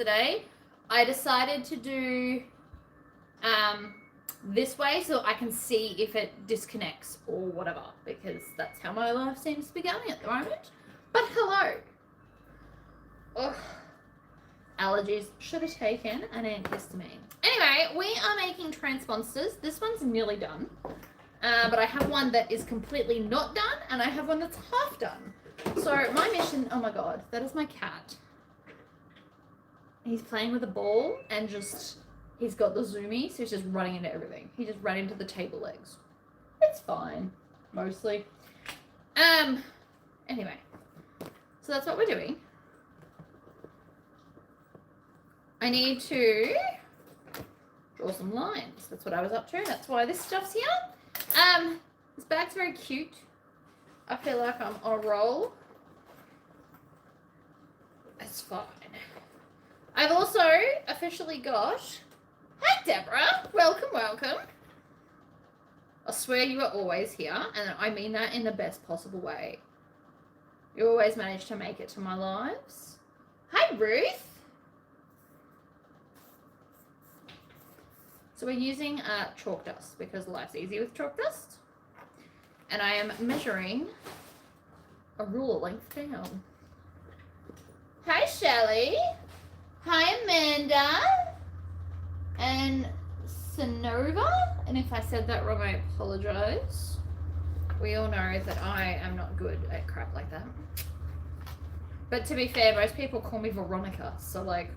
yesterday, I decided to do this way so I can see if it disconnects or whatever, because that's how my life seems to be going at the moment. But hello. Ugh. Allergies. Should have taken an antihistamine. Anyway, we are making Transponsters. This one's nearly done. But I have one that is completely not done, and I have one that's half done. So my mission, oh my god, that is my cat. He's playing with a ball and just, he's got the zoomies, so he's just running into everything. He just ran into the table legs. It's fine, mostly. Anyway, so that's what we're doing. I need to draw some lines. That's what I was up to. That's why this stuff's here. This bag's very cute. I feel like I'm on a roll. It's fine. I've also officially got... Hi, Deborah. Welcome, welcome. I swear you are always here, and I mean that in the best possible way. You always manage to make it to my lives. Hi, Ruth. So we're using chalk dust because life's easy with chalk dust. And I am measuring a ruler length down. Hi, Shelley. Hi, Amanda. And Sonova. And if I said that wrong, I apologize. We all know that I am not good at crap like that. But to be fair, most people call me Veronica. So like,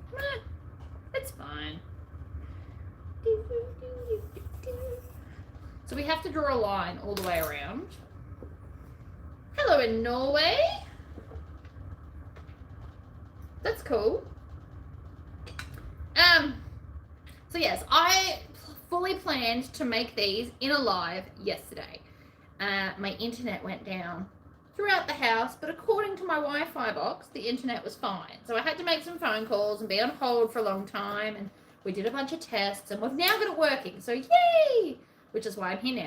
it's fine. So we have to draw a line all the way around. Hello in Norway. That's cool. So yes, I fully planned to make these in a live yesterday. My internet went down throughout the house, but according to my Wi-Fi box, the internet was fine. So I had to make some phone calls and be on hold for a long time, and we did a bunch of tests, and we've now got it working. So yay! Which is why I'm here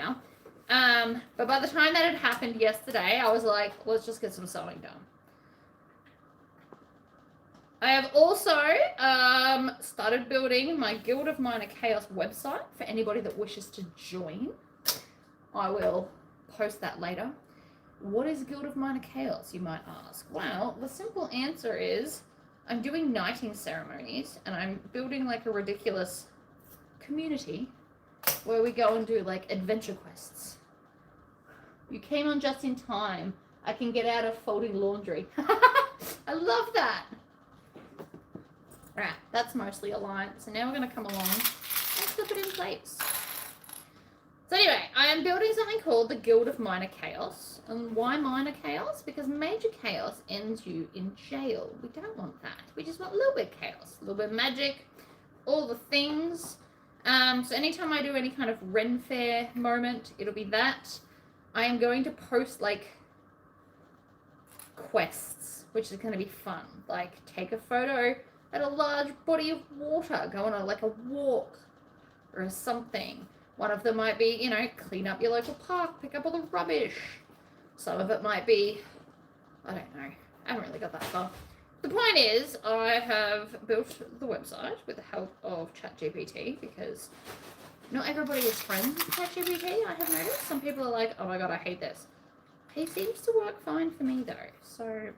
now. But by the time that had happened yesterday, I was like, let's just get some sewing done. I have also started building my Guild of Minor Chaos website for anybody that wishes to join. I will post that later. What is Guild of Minor Chaos, you might ask? Well, the simple answer is I'm doing knighting ceremonies, and I'm building like a ridiculous community where we go and do like adventure quests. You came on just in time. I can get out of folding laundry. I love that. Right, that's mostly a line. So now we're going to come along and slip it in place. So anyway, I am building something called the Guild of Minor Chaos. And why Minor Chaos? Because Major Chaos ends you in jail. We don't want that. We just want a little bit of chaos, a little bit of magic, all the things. So anytime I do any kind of Ren Fair moment, it'll be that. I am going to post like quests, which is going to be fun. Like take a photo at a large body of water, go on like a walk or something. One of them might be, you know, clean up your local park, pick up all the rubbish. Some of it might be, I don't know, I haven't really got that far. The point is, I have built the website with the help of ChatGPT because not everybody is friends with ChatGPT, I have noticed. Some people are like, oh my god, I hate this. He seems to work fine for me though, so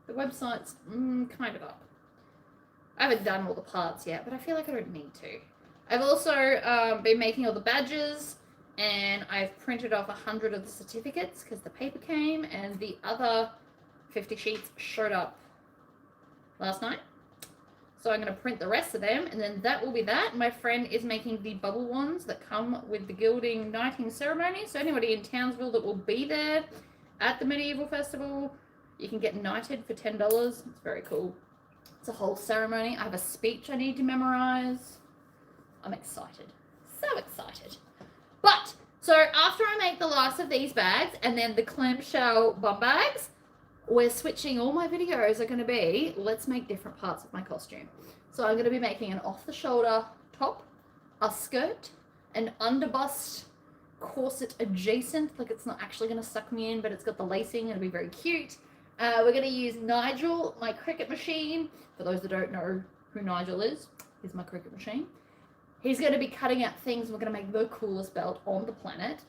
the website's kind of up. I haven't done all the parts yet, but I feel like I don't need to. I've also been making all the badges, and I've printed off 100 of the certificates because the paper came, and the other 50 sheets showed up last night. So I'm going to print the rest of them, and then that will be that. My friend is making the bubble ones that come with the gilding knighting ceremony. So anybody in Townsville that will be there at the medieval festival, you can get knighted for $10. It's very cool. It's a whole ceremony. I have a speech I need to memorize. I'm excited. So excited. But, so after I make the last of these bags and then the clamshell bum bags, we're switching. All my videos are going to be, let's make different parts of my costume. So I'm going to be making an off-the-shoulder top, a skirt, an underbust corset adjacent, like it's not actually going to suck me in, but it's got the lacing. It'll be very cute. We're going to use Nigel, my cricket machine. For those that don't know who Nigel is, he's my cricket machine. He's going to be cutting out things. We're going to make the coolest belt on the planet.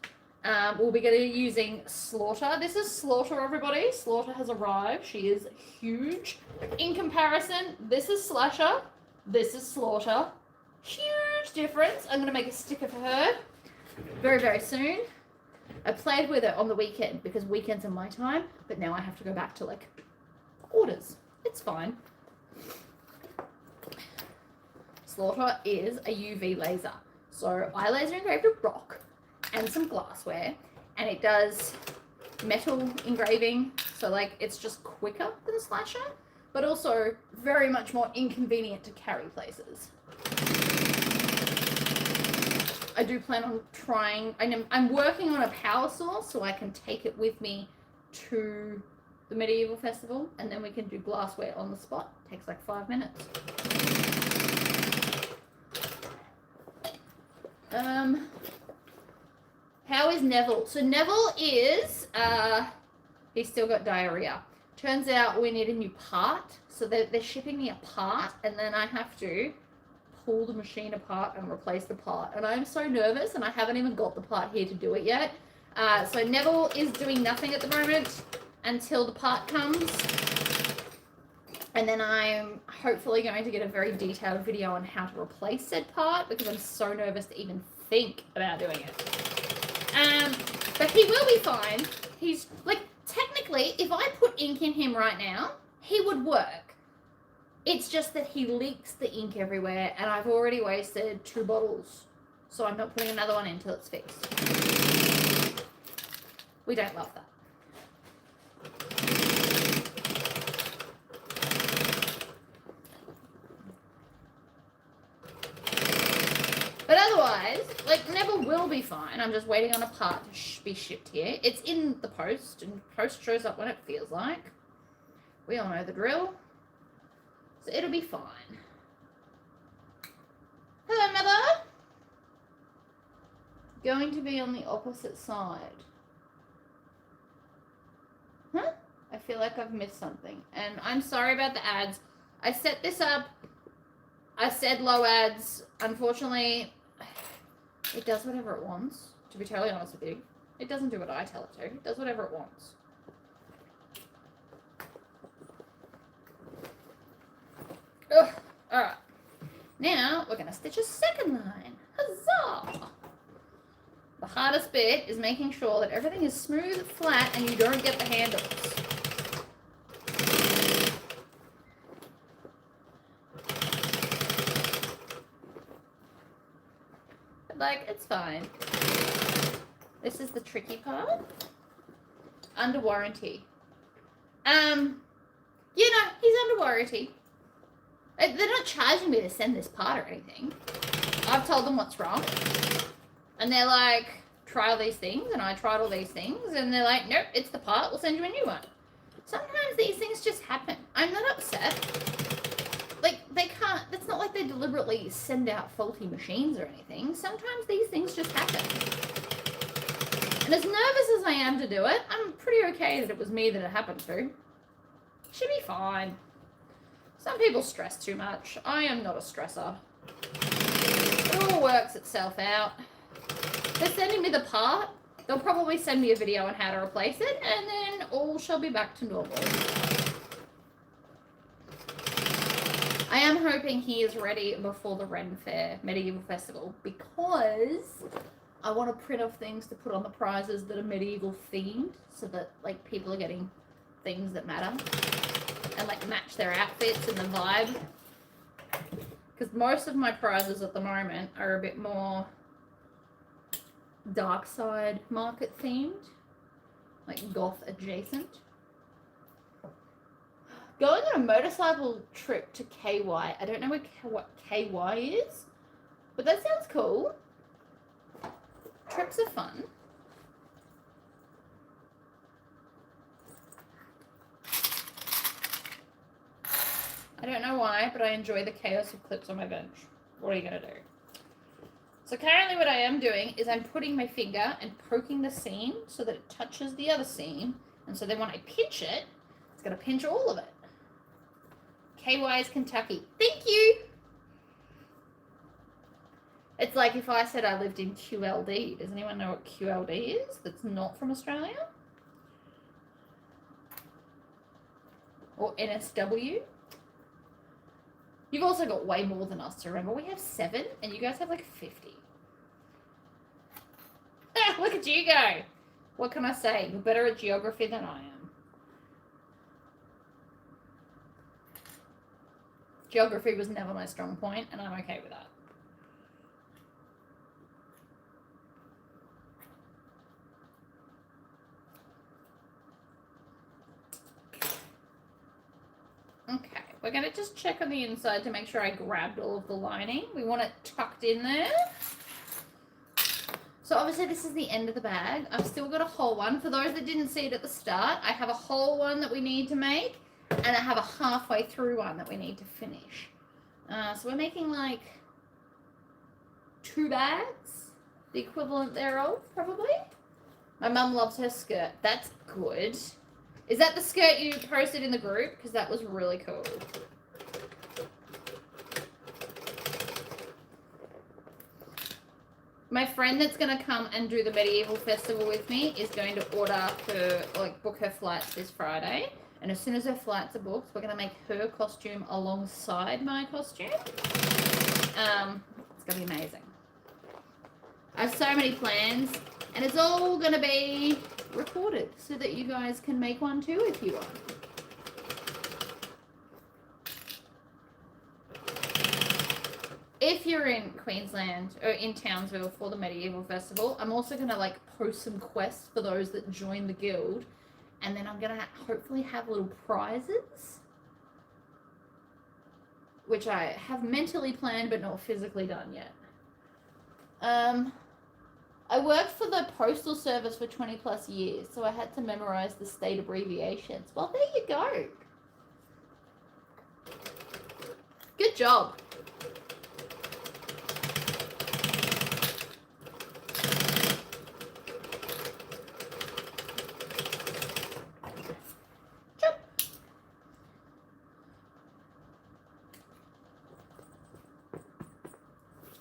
We'll be going to be using Slaughter. This is Slaughter, everybody. Slaughter has arrived. She is huge. In comparison, this is Slasher. This is Slaughter. Huge difference. I'm going to make a sticker for her very, very soon. I played with it on the weekend because weekends are my time, but now I have to go back to, like, orders. It's fine. Slaughter is a UV laser. So I laser engraved a rock and some glassware, and it does metal engraving, so like it's just quicker than Slasher, but also very much more inconvenient to carry places. I do plan on trying, I'm working on a power source so I can take it with me to the medieval festival, and then we can do glassware on the spot. Takes like 5 minutes. How is Neville? So Neville is, he's still got diarrhea. Turns out we need a new part. So they're shipping me a part, and then I have to pull the machine apart and replace the part. And I'm so nervous, and I haven't even got the part here to do it yet. So Neville is doing nothing at the moment until the part comes. And then I'm hopefully going to get a very detailed video on how to replace said part, because I'm so nervous to even think about doing it. But he will be fine. He's, like, technically, if I put ink in him right now, he would work. It's just that he leaks the ink everywhere, and I've already wasted 2 bottles. So I'm not putting another one in until it's fixed. We don't love that. But otherwise, like, Neville will be fine. I'm just waiting on a part to be shipped here. It's in the post, and post shows up when it feels like. We all know the drill. So it'll be fine. Hello, Mother. Going to be on the opposite side. Huh? I feel like I've missed something. And I'm sorry about the ads. I set this up. I said low ads. Unfortunately, it does whatever it wants. To be totally honest with you. It doesn't do what I tell it to. It does whatever it wants. Ugh. Alright. Now, we're going to stitch a second line. Huzzah! The hardest bit is making sure that everything is smooth, flat, and you don't get the handles. But, like, it's fine. This is the tricky part. Under warranty. You know, he's under warranty. They're not charging me to send this part or anything. I've told them what's wrong. And they're like, try all these things. And I tried all these things. And they're like, nope, it's the part. We'll send you a new one. Sometimes these things just happen. I'm not upset. Like, they can't, it's not like they deliberately send out faulty machines or anything. Sometimes these things just happen. And as nervous as I am to do it, I'm pretty okay that it was me that it happened to. Should be fine. Some people stress too much. I am not a stressor. It all works itself out. They're sending me the part. They'll probably send me a video on how to replace it, and then all shall be back to normal. I am hoping he is ready before the Ren Fair Medieval Festival, because I want to print off things to put on the prizes that are medieval themed, so that, like, people are getting things that matter and, like, match their outfits and the vibe. Because most of my prizes at the moment are a bit more dark side market themed, like goth adjacent. Going on a motorcycle trip to KY. I don't know what KY is, but that sounds cool. Trips are fun. I don't know why, but I enjoy the chaos of clips on my bench. What are you going to do? So currently what I am doing is I'm putting my finger and poking the seam so that it touches the other seam. And so then when I pinch it, It's going to pinch all of it. KY is Kentucky. Thank you. It's like if I said I lived in QLD. Does anyone know what QLD is that's not from Australia? Or NSW? You've also got way more than us to remember. We have 7 and you guys have like 50. Ah, look at you go. What can I say? You're better at geography than I am. Geography was never my strong point, and I'm okay with that. Okay, we're going to just check on the inside to make sure I grabbed all of the lining. We want it tucked in there. So obviously this is the end of the bag. I've still got a whole one. For those that didn't see it at the start, I have a whole one that we need to make, and I have a halfway through one that we need to finish. So we're making like 2 bags, the equivalent thereof, probably. My mum loves her skirt. That's good. Is that the skirt you posted in the group? Because that was really cool. My friend that's going to come and do the medieval festival with me is going to order her, like, book her flights this Friday. And as soon as her flights are booked, we're going to make her costume alongside my costume. It's going to be amazing. I have so many plans, and it's all going to be recorded so that you guys can make one too if you want. If you're in Queensland or in Townsville for the medieval festival, I'm also going to like post some quests for those that join the guild, and then I'm going to hopefully have little prizes, which I have mentally planned but not physically done yet. I worked for the postal service for 20 plus years, so I had to memorize the state abbreviations. Well, there you go. Good job.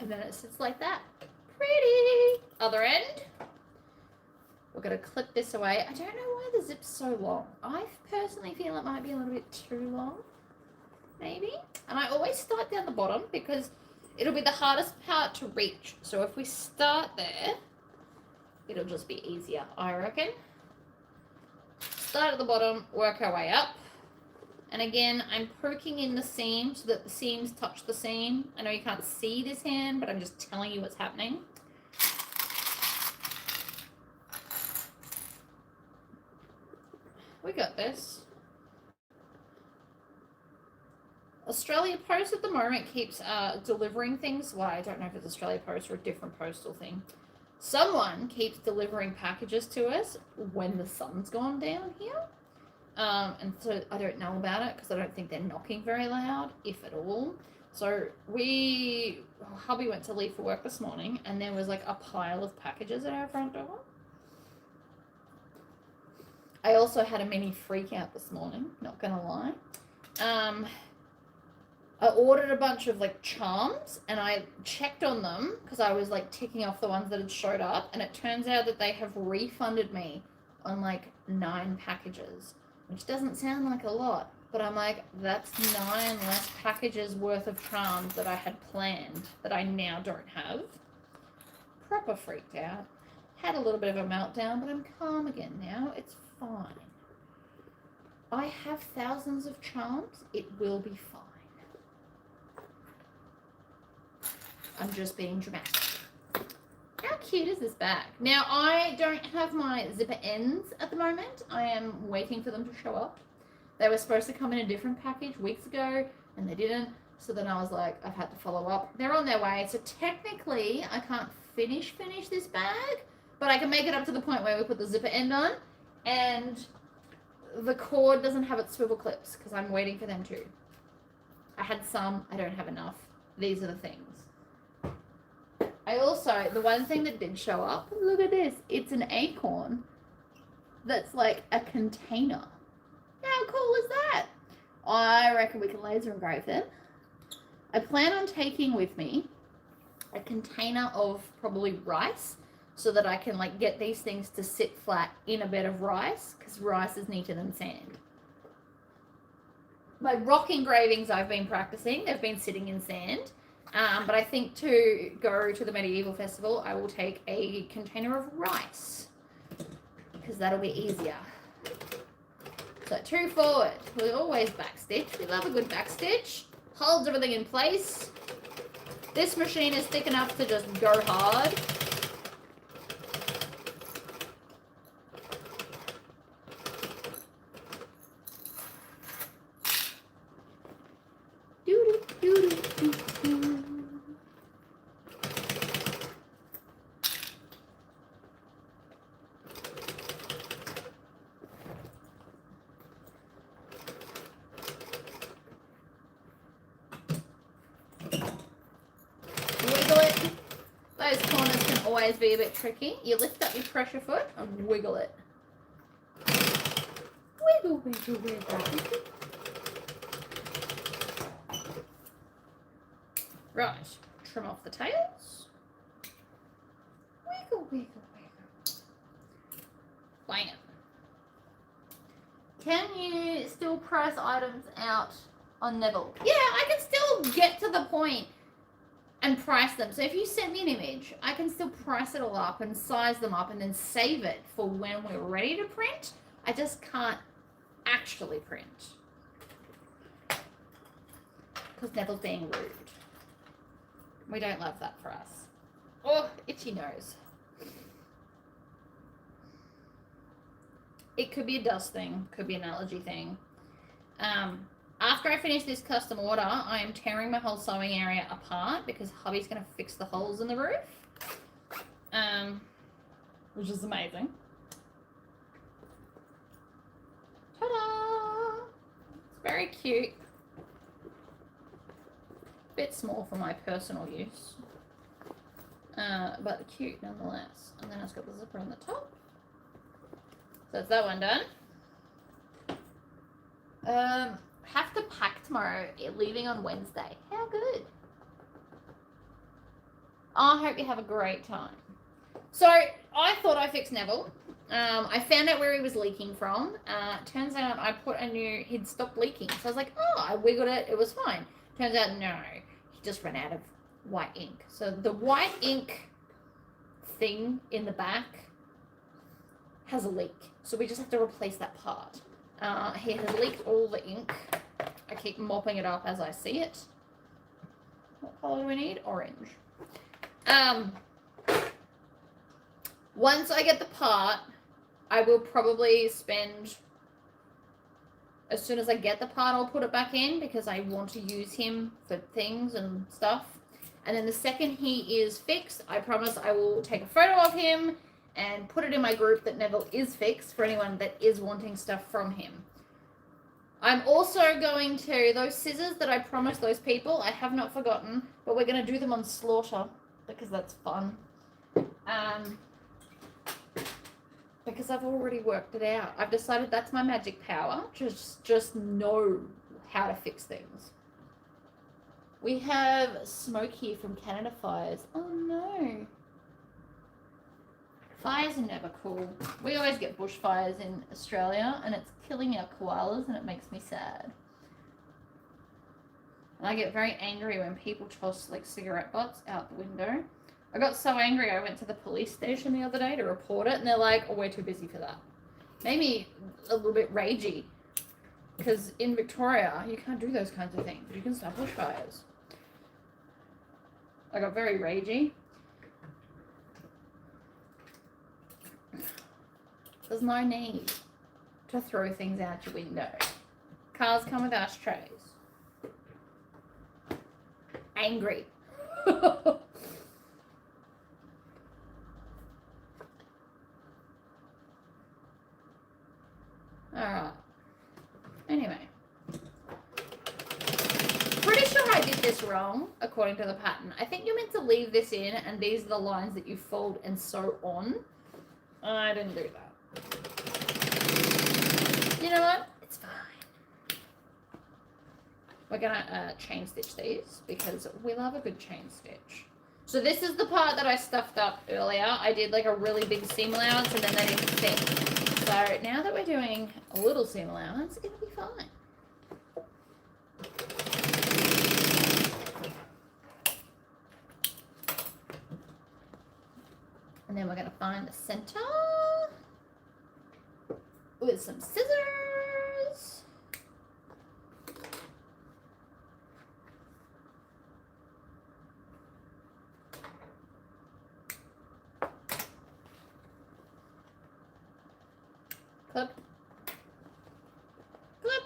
And then it sits like that. Pretty. Other end. We're going to clip this away. I don't know why the zip's so long. I personally feel it might be a little bit too long. Maybe. And I always start down the bottom because it'll be the hardest part to reach. So if we start there, it'll just be easier, I reckon. Start at the bottom, work our way up. And again, I'm poking in the seam so that the seams touch the seam. I know you can't see this hand, but I'm just telling you what's happening. We got this. Australia Post at the moment keeps delivering things. Well, I don't know if it's Australia Post or a different postal thing. Someone keeps delivering packages to us when the sun's gone down here. And so I don't know about it because I don't think they're knocking very loud, if at all. So hubby went to leave for work this morning and there was like a pile of packages at our front door. I also had a mini freak out this morning, not gonna lie. I ordered a bunch of like charms and I checked on them because I was like ticking off the ones that had showed up, and it turns out that they have refunded me on like 9 packages. Which doesn't sound like a lot, but I'm like, that's 9 less packages worth of charms that I had planned that I now don't have. Proper freaked out. Had a little bit of a meltdown, but I'm calm again now. It's fine. I have thousands of charms. It will be fine. I'm just being dramatic. How cute is this bag? Now, I don't have my zipper ends at the moment. I am waiting for them to show up. They were supposed to come in a different package weeks ago, and they didn't. So then I was like, I've had to follow up. They're on their way. So technically, I can't finish this bag, but I can make it up to the point where we put the zipper end on, and the cord doesn't have its swivel clips because I'm waiting for them to. I had some. I don't have enough. These are the things. I also, the one thing that did show up, look at this. It's an acorn that's like a container. How cool is that? I reckon we can laser engrave them. I plan on taking with me a container of probably rice so that I can like get these things to sit flat in a bed of rice because rice is neater than sand. My rock engravings I've been practicing, they've been sitting in sand. But I think to go to the medieval festival, I will take a container of rice because that'll be easier. So 2 forward. We always backstitch. We love a good backstitch. Holds everything in place. This machine is thick enough to just go hard. Be a bit tricky. You lift up your pressure foot and wiggle it. Wiggle, wiggle, wiggle. Right. Trim off the tails. Wiggle, wiggle, wiggle. Bang it. Can you still price items out on Neville? Yeah, I can still get to the point and price them. So if you send me an image, I can still price it all up and size them up and then save it for when we're ready to print. I just can't actually print because Neville's being rude. We don't love that for us. Oh, itchy nose. It could be a dust thing, could be an allergy thing. After I finish this custom order, I am tearing my whole sewing area apart because hubby's going to fix the holes in the roof. Which is amazing. Ta-da! It's very cute. Bit small for my personal use. But cute nonetheless. And then it's got the zipper on the top. So that's that one done. Have to pack tomorrow, leaving on Wednesday. How good. I hope you have a great time. So, I thought I fixed Neville. I found out where he was leaking from. Turns out I put he'd stopped leaking. So I was like, oh, I wiggled it, it was fine. Turns out, no, he just ran out of white ink. So the white ink thing in the back has a leak. So we just have to replace that part. He has leaked all the ink. I keep mopping it up as I see it. What color do we need? Orange. Once I get the part, I will probably spend, as soon as I get the part, I'll put it back in because I want to use him for things and stuff. And then the second he is fixed, I promise I will take a photo of him and put it in my group that Neville is fixed for anyone that is wanting stuff from him. I'm also going to, those scissors that I promised those people, I have not forgotten, but we're going to do them on Slaughter because that's fun. Because I've already worked it out. I've decided that's my magic power, just know how to fix things. We have smoke here from Canada fires. Oh no. Fires are never cool. We always get bushfires in Australia and it's killing our koalas and it makes me sad. And I get very angry when people toss like cigarette butts out the window. I got so angry I went to the police station the other day to report it and they're like, oh, we're too busy for that. Made me a little bit ragey because in Victoria you can't do those kinds of things. You can stop bushfires. I got very ragey. There's no need to throw things out your window. Cars come with ashtrays. Angry. Alright. Anyway. Pretty sure I did this wrong, according to the pattern. I think you're meant to leave this in, and these are the lines that you fold and sew on. I didn't do that. You know what? It's fine. we're gonna chain stitch these because we love a good chain stitch. So this is the part that I stuffed up earlier. I did like a really big seam allowance and then they didn't fit. So now that we're doing a little seam allowance, it'll be fine. And then we're going to find the center with some scissors. Clip. Clip.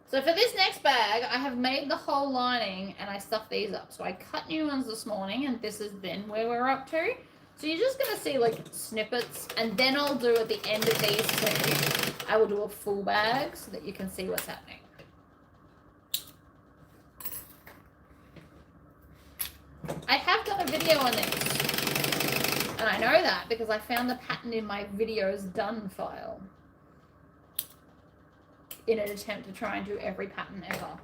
So for this next bag, I have made the whole lining and I stuffed these up. So I cut new ones this morning and this is then where we're up to. So you're just going to see like snippets, and then I'll do at the end of these two, I will do a full bag so that you can see what's happening. I have done a video on this, and I know that because I found the pattern in my videos done file in an attempt to try and do every pattern ever,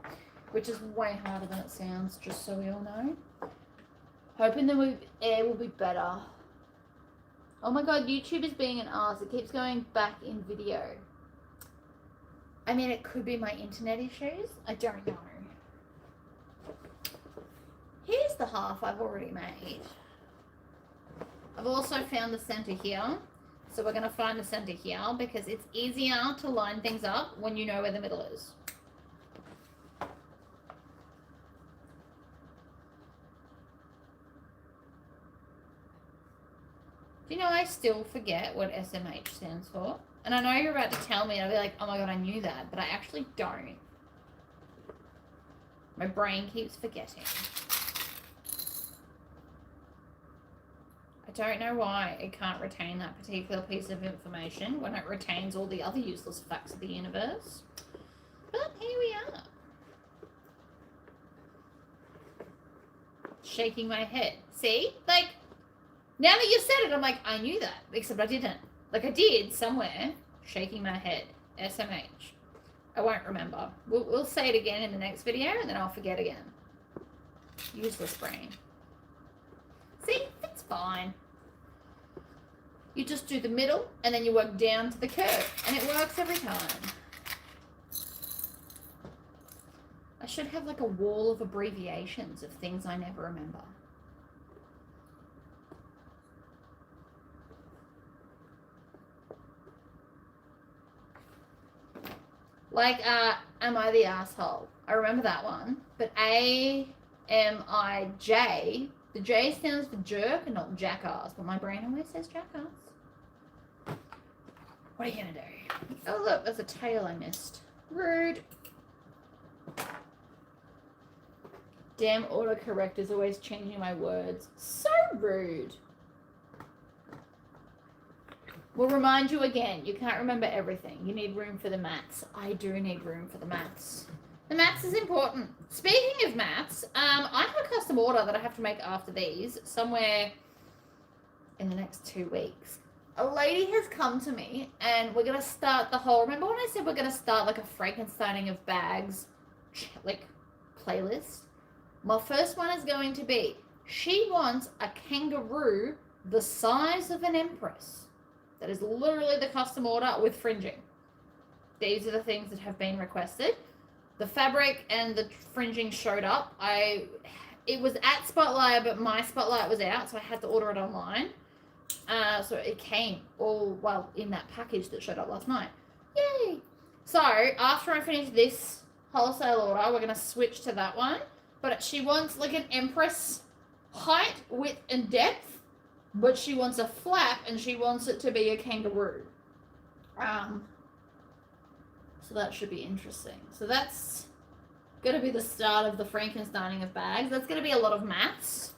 which is way harder than it sounds, just so we all know. Hoping the air will be better. Oh my god, YouTube is being an arse. It keeps going back in video. I mean, it could be my internet issues. I don't know. Here's the half I've already made. I've also found the center here. So we're going to find the center here because it's easier to line things up when you know where the middle is. Do you know I still forget what SMH stands for? And I know you're about to tell me and I'll be like, oh my god, I knew that. But I actually don't. My brain keeps forgetting. I don't know why it can't retain that particular piece of information when it retains all the other useless facts of the universe. But here we are. Shaking my head. See? Like, now that you've said it, I'm like, I knew that, except I didn't. Like, I did somewhere. Shaking my head. SMH. I won't remember. We'll say it again in the next video, and then I'll forget again. Useless brain. See? It's fine. You just do the middle, and then you work down to the curve, and it works every time. I should have, like, a wall of abbreviations of things I never remember. Like, am I the asshole? I remember that one. But A-M-I-J, the J stands for jerk and not jackass, but my brain always says jackass. What are you gonna do? Oh look, there's a tail I missed. Rude. Damn autocorrect is always changing my words. So rude. We'll remind you again, you can't remember everything. You need room for the maths. I do need room for the maths. The maths is important. Speaking of maths, I have a custom order that I have to make after these, somewhere in the next 2 weeks. A lady has come to me, and we're going to start the whole... Remember when I said we're going to start like a Frankensteining of bags, like, playlist? My first one is going to be, she wants a kangaroo the size of an empress. That is literally the custom order with fringing. These are the things that have been requested. The fabric and the fringing showed up. It was at Spotlight, but my Spotlight was out, so I had to order it online. So it came all, well, in that package that showed up last night. Yay! So, after I finish this wholesale order, we're going to switch to that one. But she wants, like, an empress height, width, and depth. But she wants a flap, and she wants it to be a kangaroo. So that should be interesting. So that's going to be the start of the Frankensteining of bags. That's going to be a lot of maths.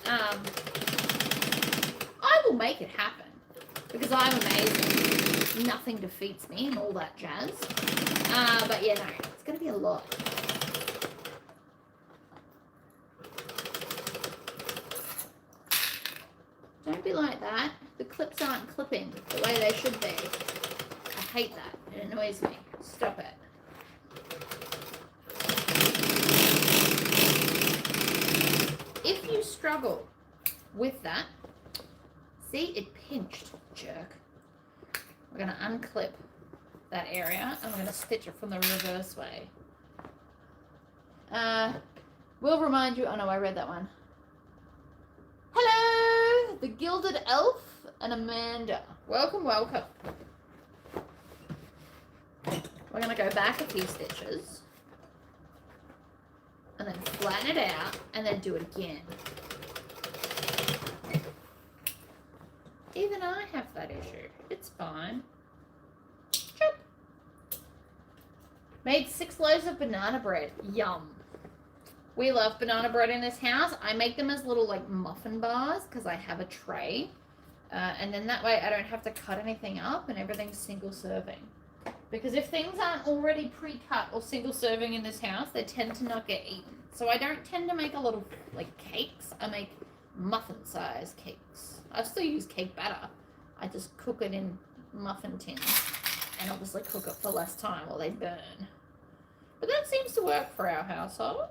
I will make it happen. Because I'm amazing. Nothing defeats me and all that jazz. But yeah, no, it's going to be a lot. Don't be like that. The clips aren't clipping the way they should be. I hate that. It annoys me. Stop it. struggle with that. See, it pinched, jerk. We're going to unclip that area and we're going to stitch it from the reverse way. We'll remind you, oh no, I read that one. Hello, the Gilded Elf and Amanda. Welcome, welcome. We're going to go back a few stitches and then flatten it out and then do it again. Even I have that issue. It's fine. Chop. Made 6 loaves of banana bread. Yum. We love banana bread in this house. I make them as little like muffin bars because I have a tray. And then that way I don't have to cut anything up and everything's single serving. Because if things aren't already pre-cut or single serving in this house, they tend to not get eaten. So I don't tend to make a lot of like cakes. I make muffin size cakes. I still use cake batter. I just cook it in muffin tins and obviously cook it for less time or they burn. But that seems to work for our household.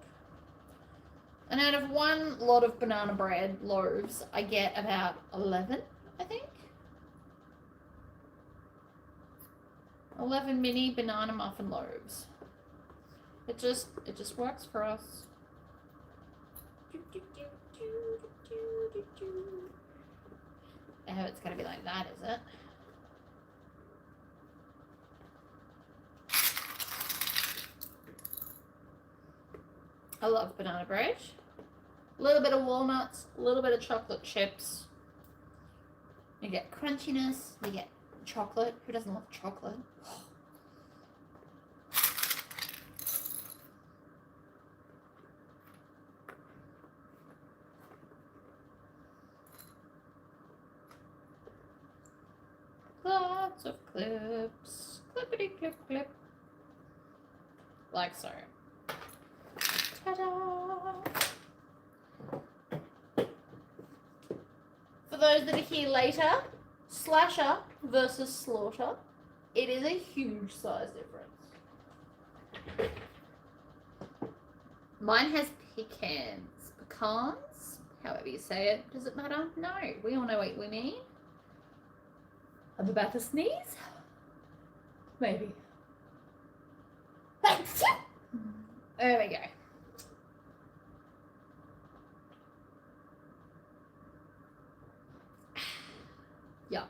And out of one lot of banana bread loaves, I get about 11, I think. 11 mini banana muffin loaves. It just works for us. Oh, it's gonna be like that, is it? I love banana bread. A little bit of walnuts, a little bit of chocolate chips. You get crunchiness, you get chocolate. Who doesn't love chocolate? Lots of clips. Clippity clip clip. Like so. Ta-da! For those that are here later, slasher versus slaughter. It is a huge size difference. Mine has pecans, however you say it. Does it matter? No, we all know what we mean. I'm about to sneeze. Maybe. There we go. Yum.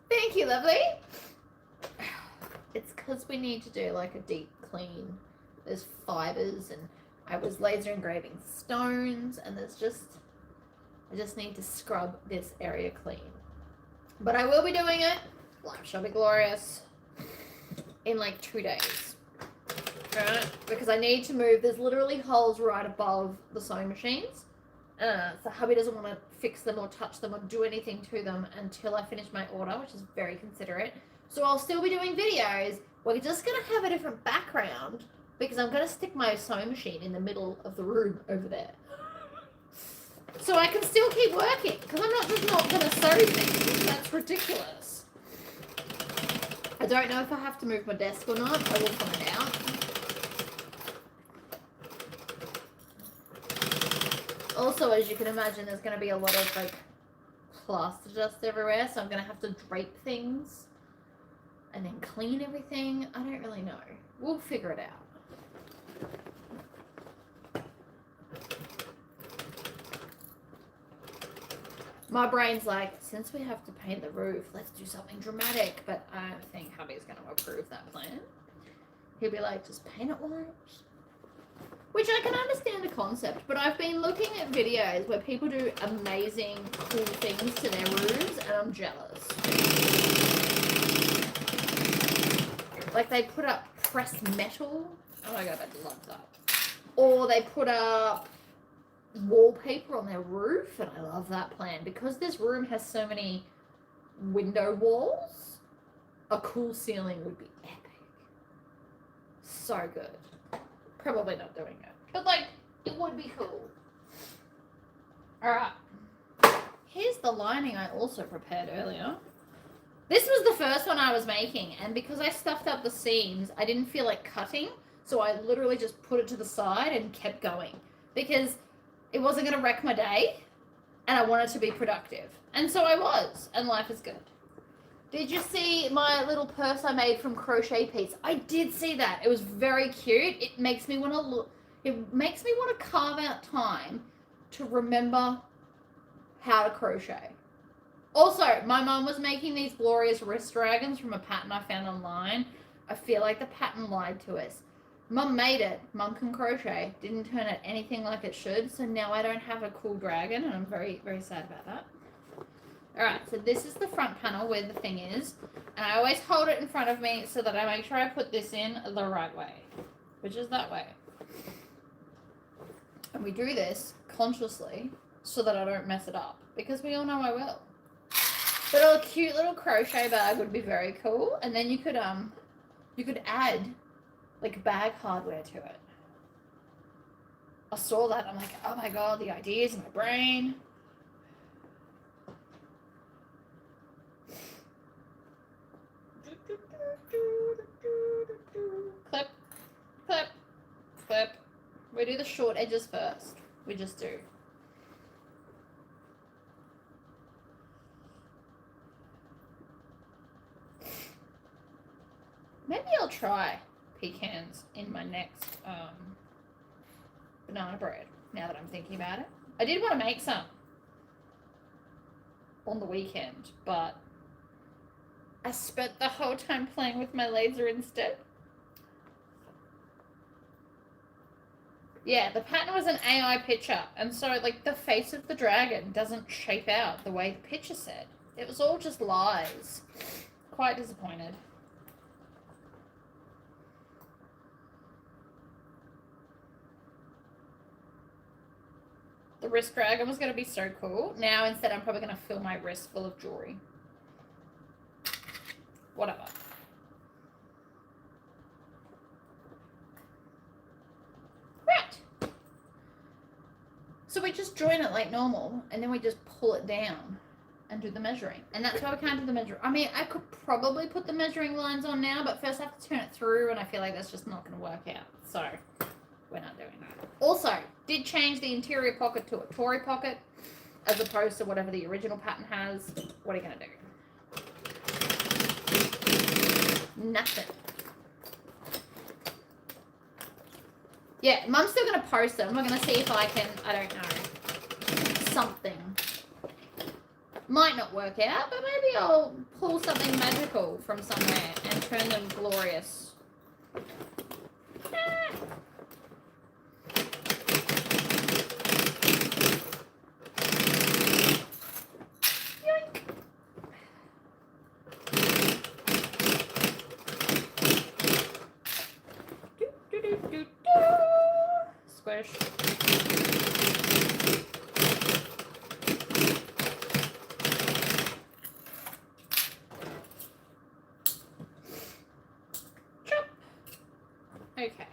Thank you, lovely. It's because we need to do like a deep clean. There's fibers and I was laser engraving stones and I just need to scrub this area clean. But I will be doing it, life shall be glorious, in like 2 days. Right? Because I need to move, there's literally holes right above the sewing machines. So hubby doesn't want to fix them or touch them or do anything to them until I finish my order, which is very considerate. So I'll still be doing videos. We're just going to have a different background because I'm going to stick my sewing machine in the middle of the room over there. So I can still keep working because I'm not going to sew things. That's ridiculous. I don't know if I have to move my desk or not. I will find out. Also, as you can imagine, there's going to be a lot of like plaster dust everywhere, so I'm going to have to drape things and then clean everything. I don't really know. We'll figure it out. My brain's like, since we have to paint the roof, let's do something dramatic. But I don't think hubby's going to approve that plan. He'll be like, just paint it white. Which I can understand the concept, but I've been looking at videos where people do amazing, cool things to their roofs, and I'm jealous. Like they put up pressed metal. Oh my god, I love that. Or they put up wallpaper on their roof, and I love that plan. Because this room has so many window walls, a cool ceiling would be epic. So good. Probably not doing it, but like it would be cool. All right, here's the lining I also prepared earlier. This was the first one I was making, and because I stuffed up the seams, I didn't feel like cutting, So I literally just put it to the side and kept going because it wasn't going to wreck my day and I wanted to be productive. And so I was, and life is good. Did you see my little purse I made from crochet piece? I did see that. It was very cute. It makes me want to look, it makes me want to carve out time to remember how to crochet. Also, my mum was making these glorious wrist dragons from a pattern I found online. I feel like the pattern lied to us. Mum made it. Mum can crochet. Didn't turn out anything like it should. So now I don't have a cool dragon, and I'm very, very sad about that. Alright, so this is the front panel where the thing is. And I always hold it in front of me so that I make sure I put this in the right way. Which is that way. And we do this consciously so that I don't mess it up. Because we all know I will. But a cute little crochet bag would be very cool. And then you could add like bag hardware to it. I saw that. I'm like, oh my god, the ideas in my brain. Clip, clip, clip. We do the short edges first. We just do. Maybe I'll try pecans in my next banana bread, now that I'm thinking about it. I did want to make some on the weekend, but I spent the whole time playing with my laser instead. Yeah, the pattern was an AI picture, and so like the face of the dragon doesn't shape out the way the picture said. It was all just lies. Quite disappointed. The wrist dragon was going to be so cool. Now instead I'm probably going to fill my wrist full of jewelry. Whatever. Right. So we just join it like normal and then we just pull it down and do the measuring. And that's why we can't do the measuring. I mean, I could probably put the measuring lines on now, but first I have to turn it through and I feel like that's just not going to work out. So we're not doing that. Also, did change the interior pocket to a Tory pocket as opposed to whatever the original pattern has. What are you going to do? Nothing. Yeah, Mum's still going to post them. We're going to see if I can, I don't know, something. Might not work out, but maybe I'll pull something magical from somewhere and turn them glorious. Squish. Chop. Okay.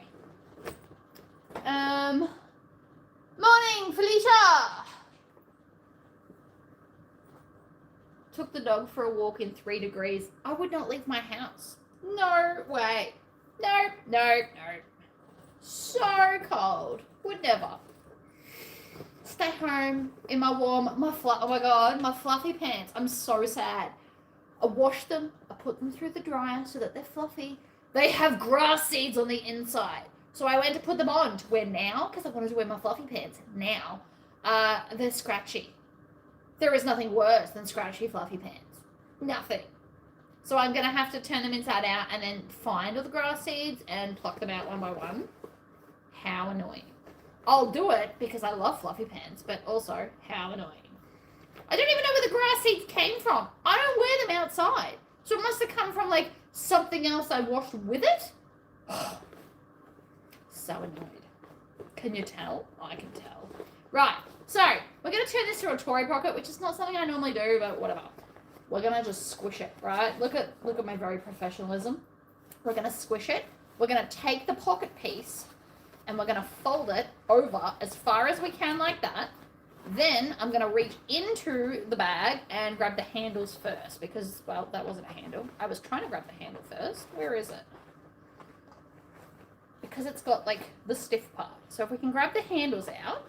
Morning, Felicia. Took the dog for a walk in 3 degrees. I would not leave my house. No way. No, no, no. So cold. Would never. Stay home in my warm, oh my god, my fluffy pants. I'm so sad. I washed them. I put them through the dryer so that they're fluffy. They have grass seeds on the inside. So I went to put them on to wear now because I wanted to wear my fluffy pants now. They're scratchy. There is nothing worse than scratchy fluffy pants. Nothing. So I'm going to have to turn them inside out and then find all the grass seeds and pluck them out one by one. How annoying. I'll do it because I love fluffy pants, but also how annoying. I don't even know where the grass seeds came from. I don't wear them outside. So it must have come from like something else I washed with it. So annoyed. Can you tell? I can tell. Right. So we're going to turn this to a Tory pocket, which is not something I normally do, but whatever. We're going to just squish it, right? Look at my very professionalism. We're going to squish it. We're going to take the pocket piece and we're going to fold it over as far as we can like that. Then I'm going to reach into the bag and grab the handles first because, well, that wasn't a handle. I was trying to grab the handle first. Where is it? because it's got like the stiff part. So if we can grab the handles out.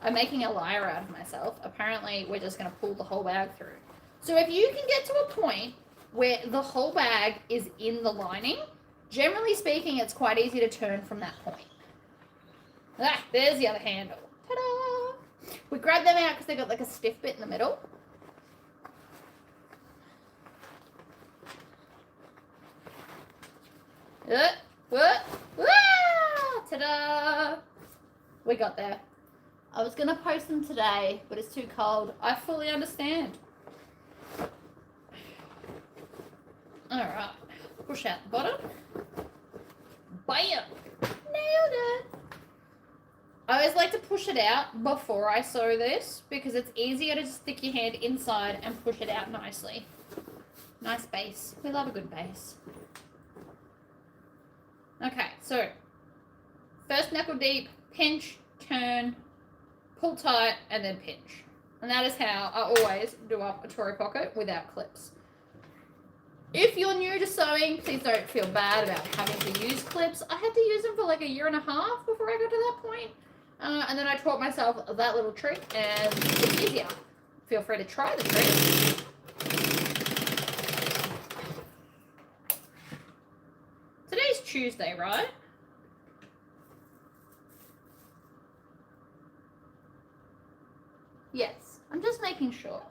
I'm making a liar out of myself. Apparently, we're just going to pull the whole bag through. So if you can get to a point where the whole bag is in the lining, generally speaking, it's quite easy to turn from that point. Ah, there's the other handle. Ta-da! We grab them out because they've got like a stiff bit in the middle. What? Ta-da! We got there. I was going to post them today, but it's too cold. I fully understand. Alright. Push out the bottom. Bam! Nailed it! I always like to push it out before I sew this because it's easier to just stick your hand inside and push it out nicely. Nice base. We love a good base. Okay, so first knuckle deep, pinch, turn, pull tight, and then pinch. And that is how I always do up a Tory pocket without clips. If you're new to sewing, please don't feel bad about having to use clips. I had to use them for like 1.5 years before I got to that point. And then I taught myself that little trick, and it's easier. Feel free to try the trick. Today's Tuesday, right? Yes, I'm just making sure.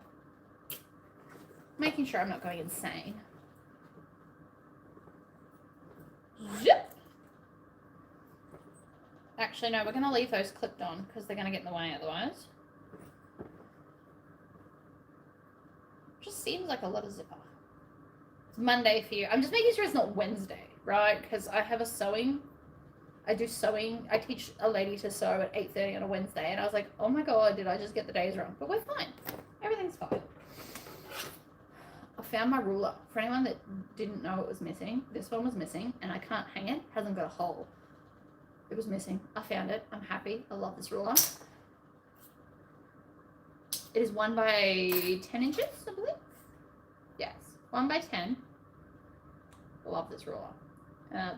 Making sure I'm not going insane. Zip! Actually, no, we're going to leave those clipped on because they're going to get in the way otherwise. Just seems like a lot of zipper. It's Monday for you. I'm just making sure it's not Wednesday, right? Because I have a sewing. I do sewing. I teach a lady to sew at 8:30 on a Wednesday. And I was like, oh my God, did I just get the days wrong? But we're fine. Everything's fine. I found my ruler. For anyone that didn't know it was missing, this one was missing. And I can't hang it. It hasn't got a hole. It was missing. I found it. I'm happy. I love this ruler. It is 1 by 10 inches, I believe. Yes. 1 by 10. I love this ruler.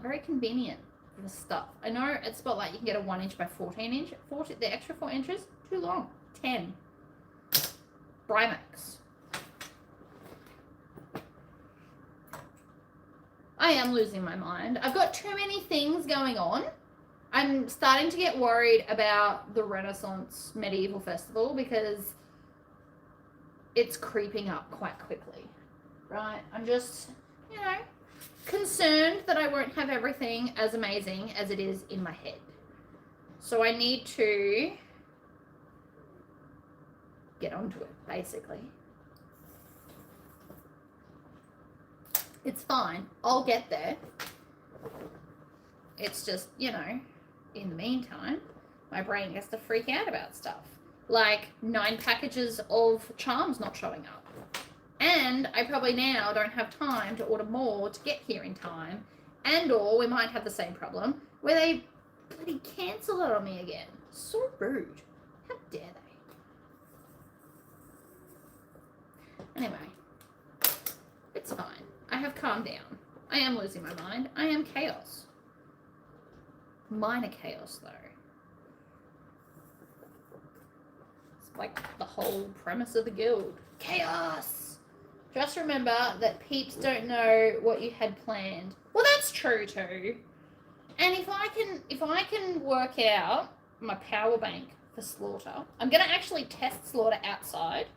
Very convenient. The stuff. I know at Spotlight you can get a 1 inch by 14 inch. The extra 4 inches, too long. 10. Brimax. I am losing my mind. I've got too many things going on. I'm starting to get worried about the Renaissance Medieval Festival because it's creeping up quite quickly. Right? I'm just, you know, concerned that I won't have everything as amazing as it is in my head. So I need to get onto it, basically. It's fine. I'll get there. It's just, you know, in the meantime, my brain gets to freak out about stuff. Like 9 packages of charms not showing up. And I probably now don't have time to order more to get here in time. And or we might have the same problem where they bloody cancel it on me again. So rude. How dare they? Anyway. It's fine. I have calmed down. I am losing my mind. I am chaos. Minor chaos, though. It's like the whole premise of the guild. Chaos! Just remember that peeps don't know what you had planned. Well, that's true too. And if I can work out my power bank for Slaughter, I'm gonna actually test Slaughter outside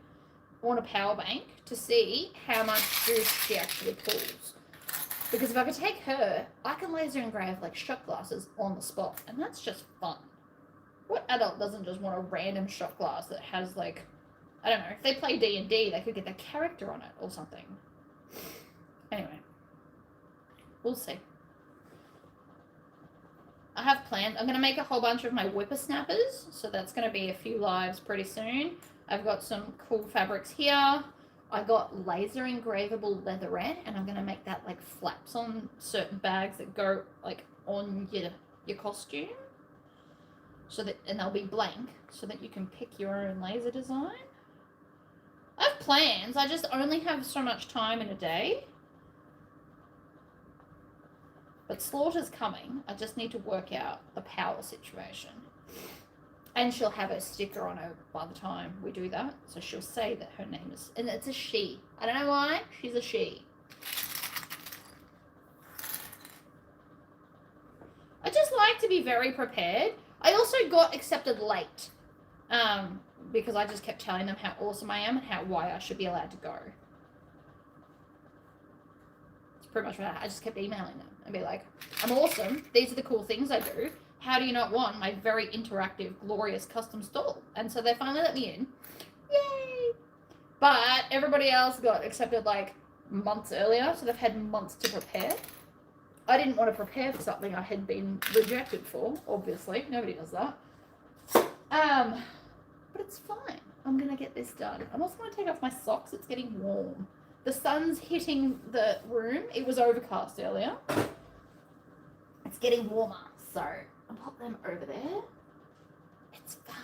on a power bank to see how much juice she actually pulls. Because if I could take her, I can laser engrave like shot glasses on the spot, and that's just fun. What adult doesn't just want a random shot glass that has like, I don't know, if they play D&D, they could get their character on it or something. Anyway. We'll see. I have planned, I'm going to make a whole bunch of my whippersnappers, so that's going to be a few lives pretty soon. I've got some cool fabrics here. I got laser engravable leatherette, and I'm going to make that like flaps on certain bags that go like on your costume. So that, and they'll be blank, so that you can pick your own laser design. I have plans, I just only have so much time in a day. But Slaughter's coming. I just need to work out the power situation. And she'll have her sticker on her by the time we do that. So she'll say that her name is... And it's a she. I don't know why. She's a she. I just like to be very prepared. I also got accepted late. Because I just kept telling them how awesome I am and why I should be allowed to go. It's pretty much what I just kept emailing them and be like, I'm awesome. These are the cool things I do. How do you not want my very interactive, glorious custom stall? And so they finally let me in. Yay! But everybody else got accepted like months earlier, so they've had months to prepare. I didn't want to prepare for something I had been rejected for, obviously. Nobody does that. But it's fine. I'm going to get this done. I'm also going to take off my socks. It's getting warm. The sun's hitting the room. It was overcast earlier. It's getting warmer, so I'll pop them over there. It's fine.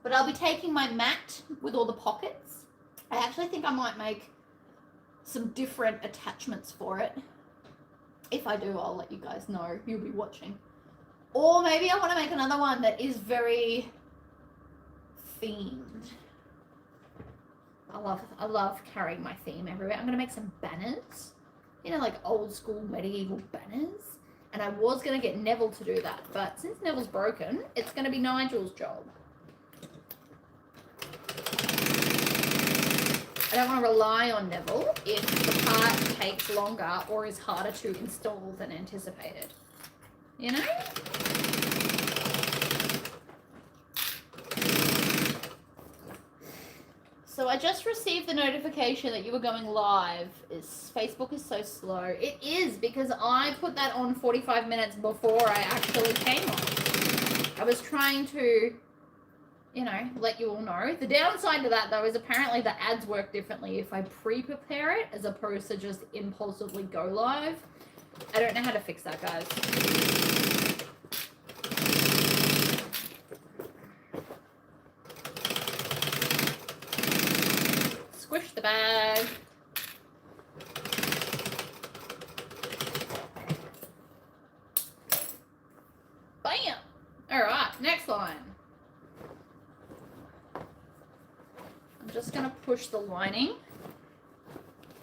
But I'll be taking my mat with all the pockets. I actually think I might make some different attachments for it. If I do, I'll let you guys know. You'll be watching. Or maybe I want to make another one that is very themed. I love carrying my theme everywhere. I'm going to make some banners. You know, like old school medieval banners. And I was going to get Neville to do that. But since Neville's broken, it's going to be Nigel's job. I don't want to rely on Neville if the part takes longer or is harder to install than anticipated. You know? So I just received the notification that you were going live. Facebook is so slow. It is, because I put that on 45 minutes before I actually came on. I was trying to, you know, let you all know. The downside to that, though, is apparently the ads work differently if I pre-prepare it as opposed to just impulsively go live. I don't know how to fix that, guys. Squish the bag. Bam! All right, next line. I'm just going to push the lining.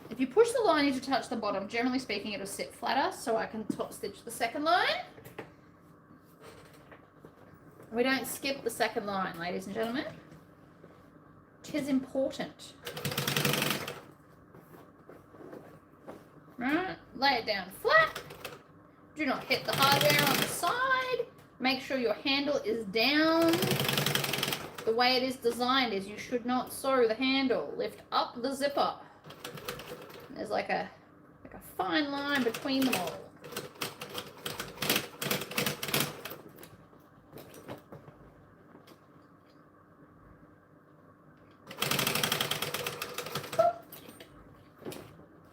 If you push the lining to touch the bottom, generally speaking, it'll sit flatter, so I can top stitch the second line. We don't skip the second line, ladies and gentlemen. 'Tis important. Right, lay it down flat. Do not hit the hardware on the side. Make sure your handle is down. The way it is designed is you should not sew the handle. Lift up the zipper. There's like a fine line between them all.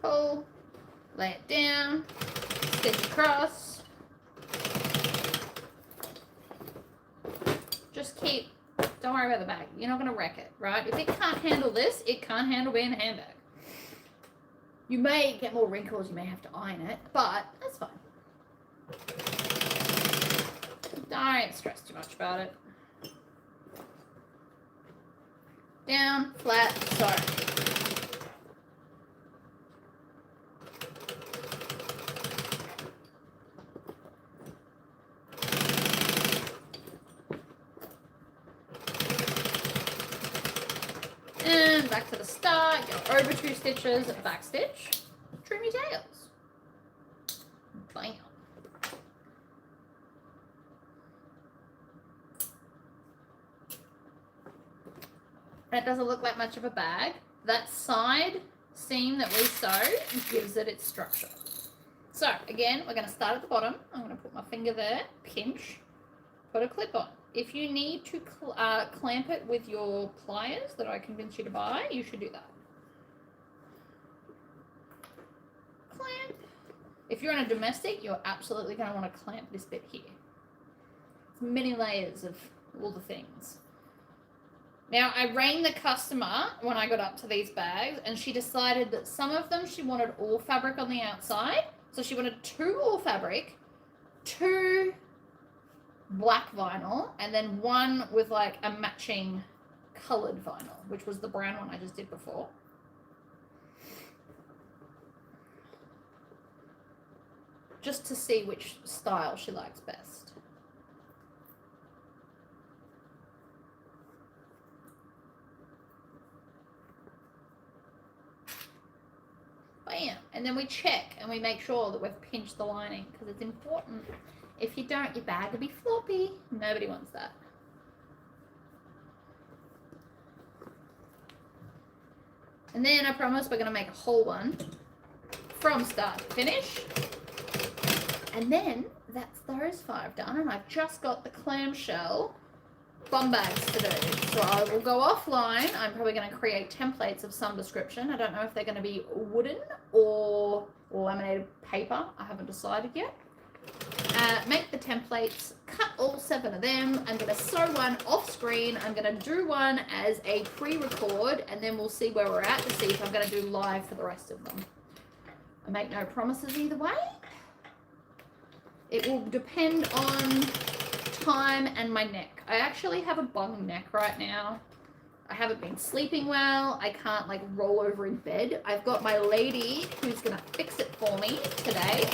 Pull, lay it down, stitch across. Just keep, don't worry about the bag. You're not going to wreck it, right? If it can't handle this, it can't handle being a handbag. You may get more wrinkles, you may have to iron it, but that's fine. Don't stress too much about it. Down, flat, sew. And back to the start, go over 2 stitches, back stitch, trim your tails. Bam. That doesn't look like much of a bag. That side seam that we sewed gives it its structure. So again, we're going to start at the bottom. I'm going to put my finger there, pinch, put a clip on. If you need to clamp it with your pliers that I convinced you to buy, you should do that. Clamp. If you're on a domestic, you're absolutely going to want to clamp this bit here. It's many layers of all the things. Now, I rang the customer when I got up to these bags, and she decided that some of them she wanted all fabric on the outside. So she wanted 2 all fabric, 2 black vinyl, and then 1 with like a matching colored vinyl, which was the brown one I just did before. Just to see which style she likes best. Bam. And then we check and we make sure that we've pinched the lining, because it's important. If you don't, your bag will be floppy. Nobody wants that. And then I promise we're going to make a whole one from start to finish. And then that's those 5 done, and I've just got the clamshell bum bags to do. So I will go offline. I'm probably going to create templates of some description. I don't know if they're going to be wooden or laminated paper. I haven't decided yet. Make the templates, cut all 7 of them. I'm going to sew one off screen. I'm going to do one as a pre-record, and then we'll see where we're at to see if I'm going to do live for the rest of them. I make no promises either way. It will depend on time and my neck. I actually have a bung neck right now. I haven't been sleeping well. I can't like roll over in bed. I've got my lady who's gonna fix it for me today.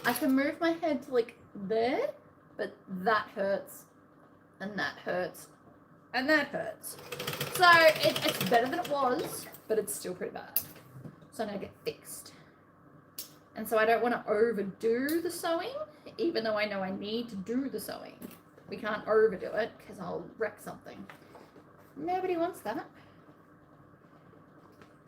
I can move my head to like there, but that hurts, and that hurts, and that hurts. So it's better than it was, but it's still pretty bad. So I'm gonna get fixed. And so I don't want to overdo the sewing, even though I know I need to do the sewing. We can't overdo it because I'll wreck something. Nobody wants that.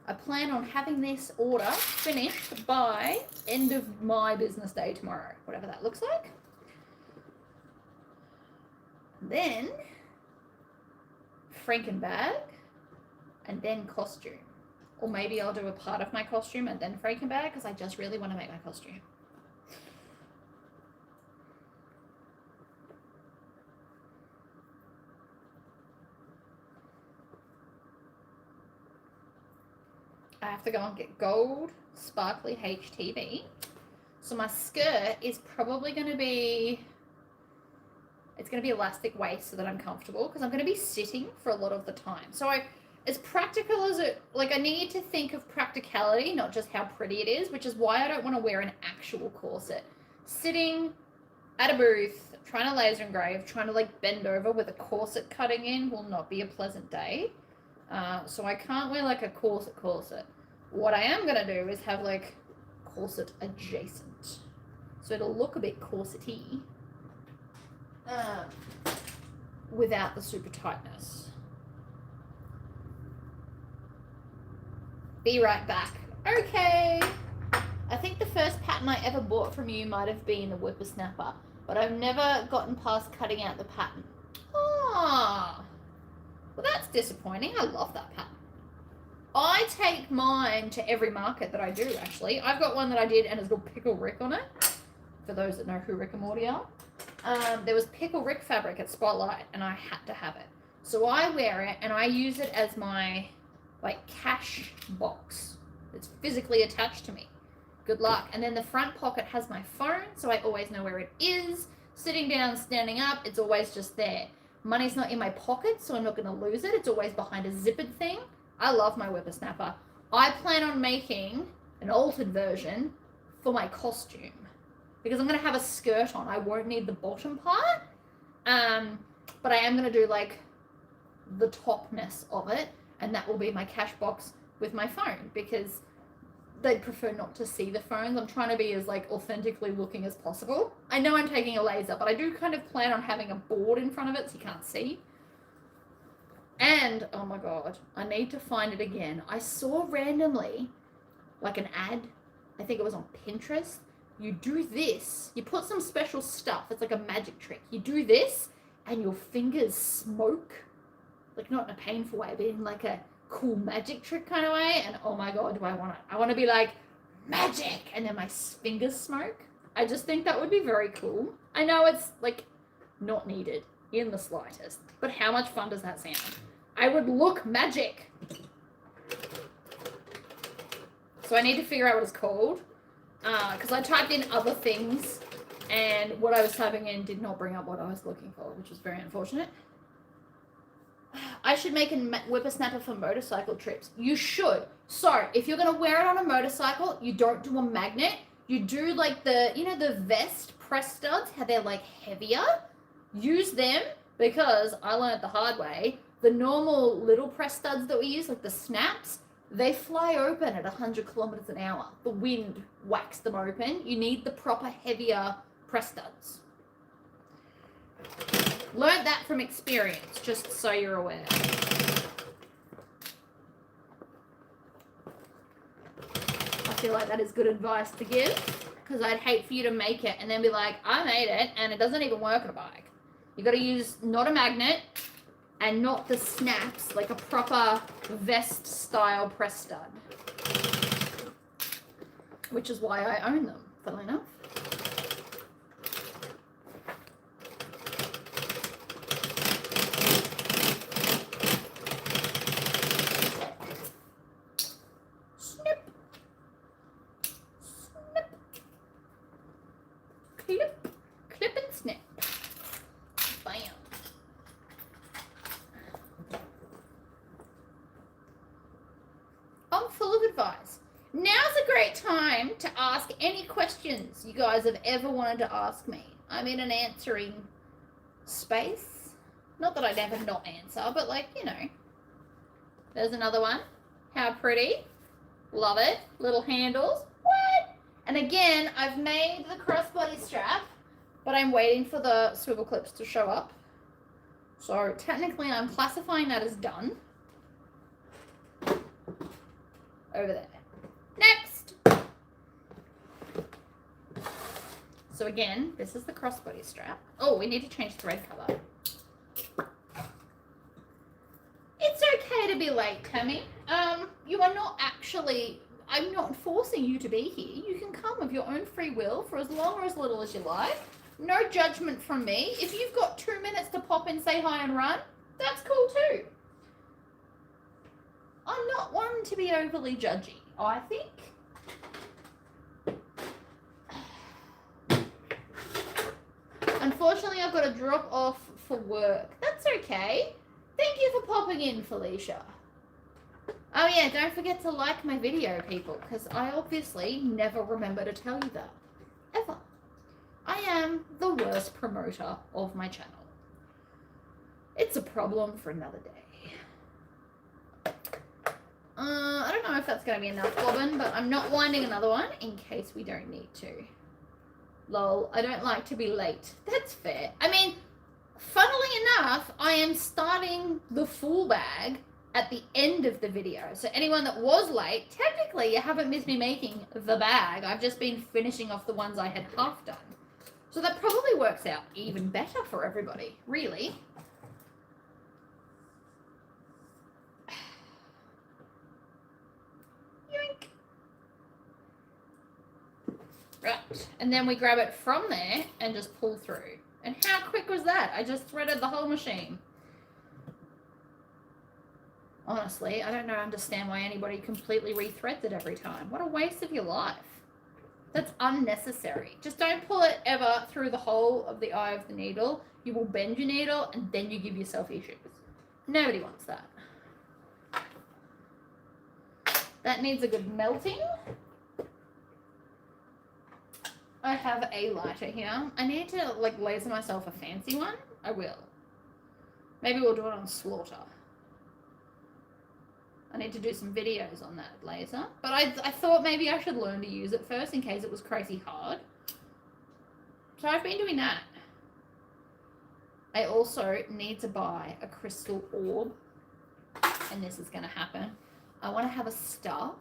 I plan on having this order finished by end of my business day tomorrow, whatever that looks like. Then Franken bag, and then costume. Or maybe I'll do a part of my costume and then Franken bag, because I just really want to make my costume. I have to go and get gold sparkly HTV. So my skirt is probably going to be, it's going to be elastic waist so that I'm comfortable, because I'm going to be sitting for a lot of the time. So as practical as it, like I need to think of practicality, not just how pretty it is, which is why I don't want to wear an actual corset. Sitting at a booth, trying to laser engrave, trying to like bend over with a corset cutting in will not be a pleasant day. So I can't wear like a corset. What I am going to do is have like corset adjacent. So it'll look a bit corsety without the super tightness. Be right back. Okay. I think the first pattern I ever bought from you might have been the whippersnapper, but I've never gotten past cutting out the pattern. Ah, well that's disappointing. I love that pattern. I take mine to every market that I do, actually. I've got one that I did and it's got Pickle Rick on it, for those that know who Rick and Morty are. There was Pickle Rick fabric at Spotlight and I had to have it. So I wear it and I use it as my like cash box. It's physically attached to me. Good luck. And then the front pocket has my phone, so I always know where it is. Sitting down, standing up, it's always just there. Money's not in my pocket, so I'm not going to lose it. It's always behind a zippered thing. I love my whippersnapper. I plan on making an altered version for my costume, because I'm going to have a skirt on. I won't need the bottom part, but I am going to do like the topness of it, and that will be my cash box with my phone, because they prefer not to see the phones. I'm trying to be as like authentically looking as possible. I know I'm taking a laser, but I do kind of plan on having a board in front of it so you can't see. And oh my god, I need to find it again. I saw randomly like an ad, I think it was on Pinterest. You do this, you put some special stuff, it's like a magic trick. You do this and your fingers smoke, like not in a painful way, but in like a cool magic trick kind of way. And oh my god, do I want it. I want to be like magic and then my fingers smoke. I just think that would be very cool. I know it's like not needed, in the slightest. But how much fun does that sound? I would look magic. So I need to figure out what it's called. Because I typed in other things and what I was typing in did not bring up what I was looking for, which was very unfortunate. I should make a whippersnapper for motorcycle trips. You should. So if you're going to wear it on a motorcycle, you don't do a magnet. You do like the, you know, the vest press studs, how they're like heavier. Use them because I learned the hard way. The normal little press studs that we use, like the snaps, they fly open at 100 kilometers an hour. The wind whacks them open. You need the proper heavier press studs. Learned that from experience, just so you're aware. I feel like that is good advice to give, because I'd hate for you to make it and then be like, I made it and it doesn't even work on a bike. You got to use not a magnet and not the snaps, like a proper vest style press stud, which is why I own them, funnily enough. Snip, snip, clip, clip and snip. Bam. I'm full of advice. Now's a great time to ask any questions you guys have ever wanted to ask me. I'm in an answering space. Not that I'd ever not answer, but like, you know. There's another one. How pretty. Love it. Little handles. What? And again, I've made the crossbody strap, but I'm waiting for the swivel clips to show up. So technically I'm classifying that as done. Over there. Next. So again, this is the crossbody strap. Oh, we need to change thread color. It's okay to be late, Tammy. You are not actually, I'm not forcing you to be here. You can come of your own free will for as long or as little as you like. No judgment from me. If you've got 2 minutes to pop in, say hi and run, that's cool too. I'm not one to be overly judgy, I think. Unfortunately, I've got to drop off for work. That's okay. Thank you for popping in, Felicia. Oh yeah, don't forget to like my video, people, because I obviously never remember to tell you that. Ever. I am the worst promoter of my channel. It's a problem for another day. I don't know if that's going to be enough bobbin, but I'm not winding another one in case we don't need to. Lol, I don't like to be late. That's fair. I mean, funnily enough, I am starting the full bag at the end of the video. So anyone that was late, technically you haven't missed me making the bag. I've just been finishing off the ones I had half done. So that probably works out even better for everybody, really. Yoink. Right, and then we grab it from there and just pull through. And how quick was that? I just threaded the whole machine. Honestly, I don't understand why anybody completely rethreads it every time. What a waste of your life. That's unnecessary. Just don't pull it ever through the hole of the eye of the needle. You will bend your needle and then you give yourself issues. Nobody wants that. That needs a good melting. I have a lighter here. I need to like laser myself a fancy one. I will. Maybe we'll do it on Slaughter. I need to do some videos on that laser. But I thought maybe I should learn to use it first in case it was crazy hard. So I've been doing that. I also need to buy a crystal orb. And this is going to happen. I want to have a staff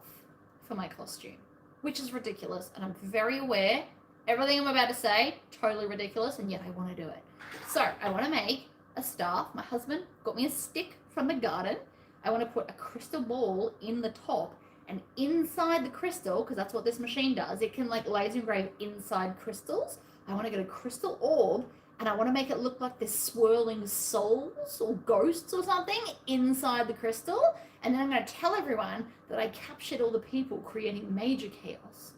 for my costume. Which is ridiculous. And I'm very aware. Everything I'm about to say, totally ridiculous. And yet I want to do it. So I want to make a staff. My husband got me a stick from the garden. I want to put a crystal ball in the top, and inside the crystal, because that's what this machine does, it can like laser engrave inside crystals. I want to get a crystal orb and I want to make it look like there's swirling souls or ghosts or something inside the crystal. And then I'm going to tell everyone that I captured all the people creating major chaos.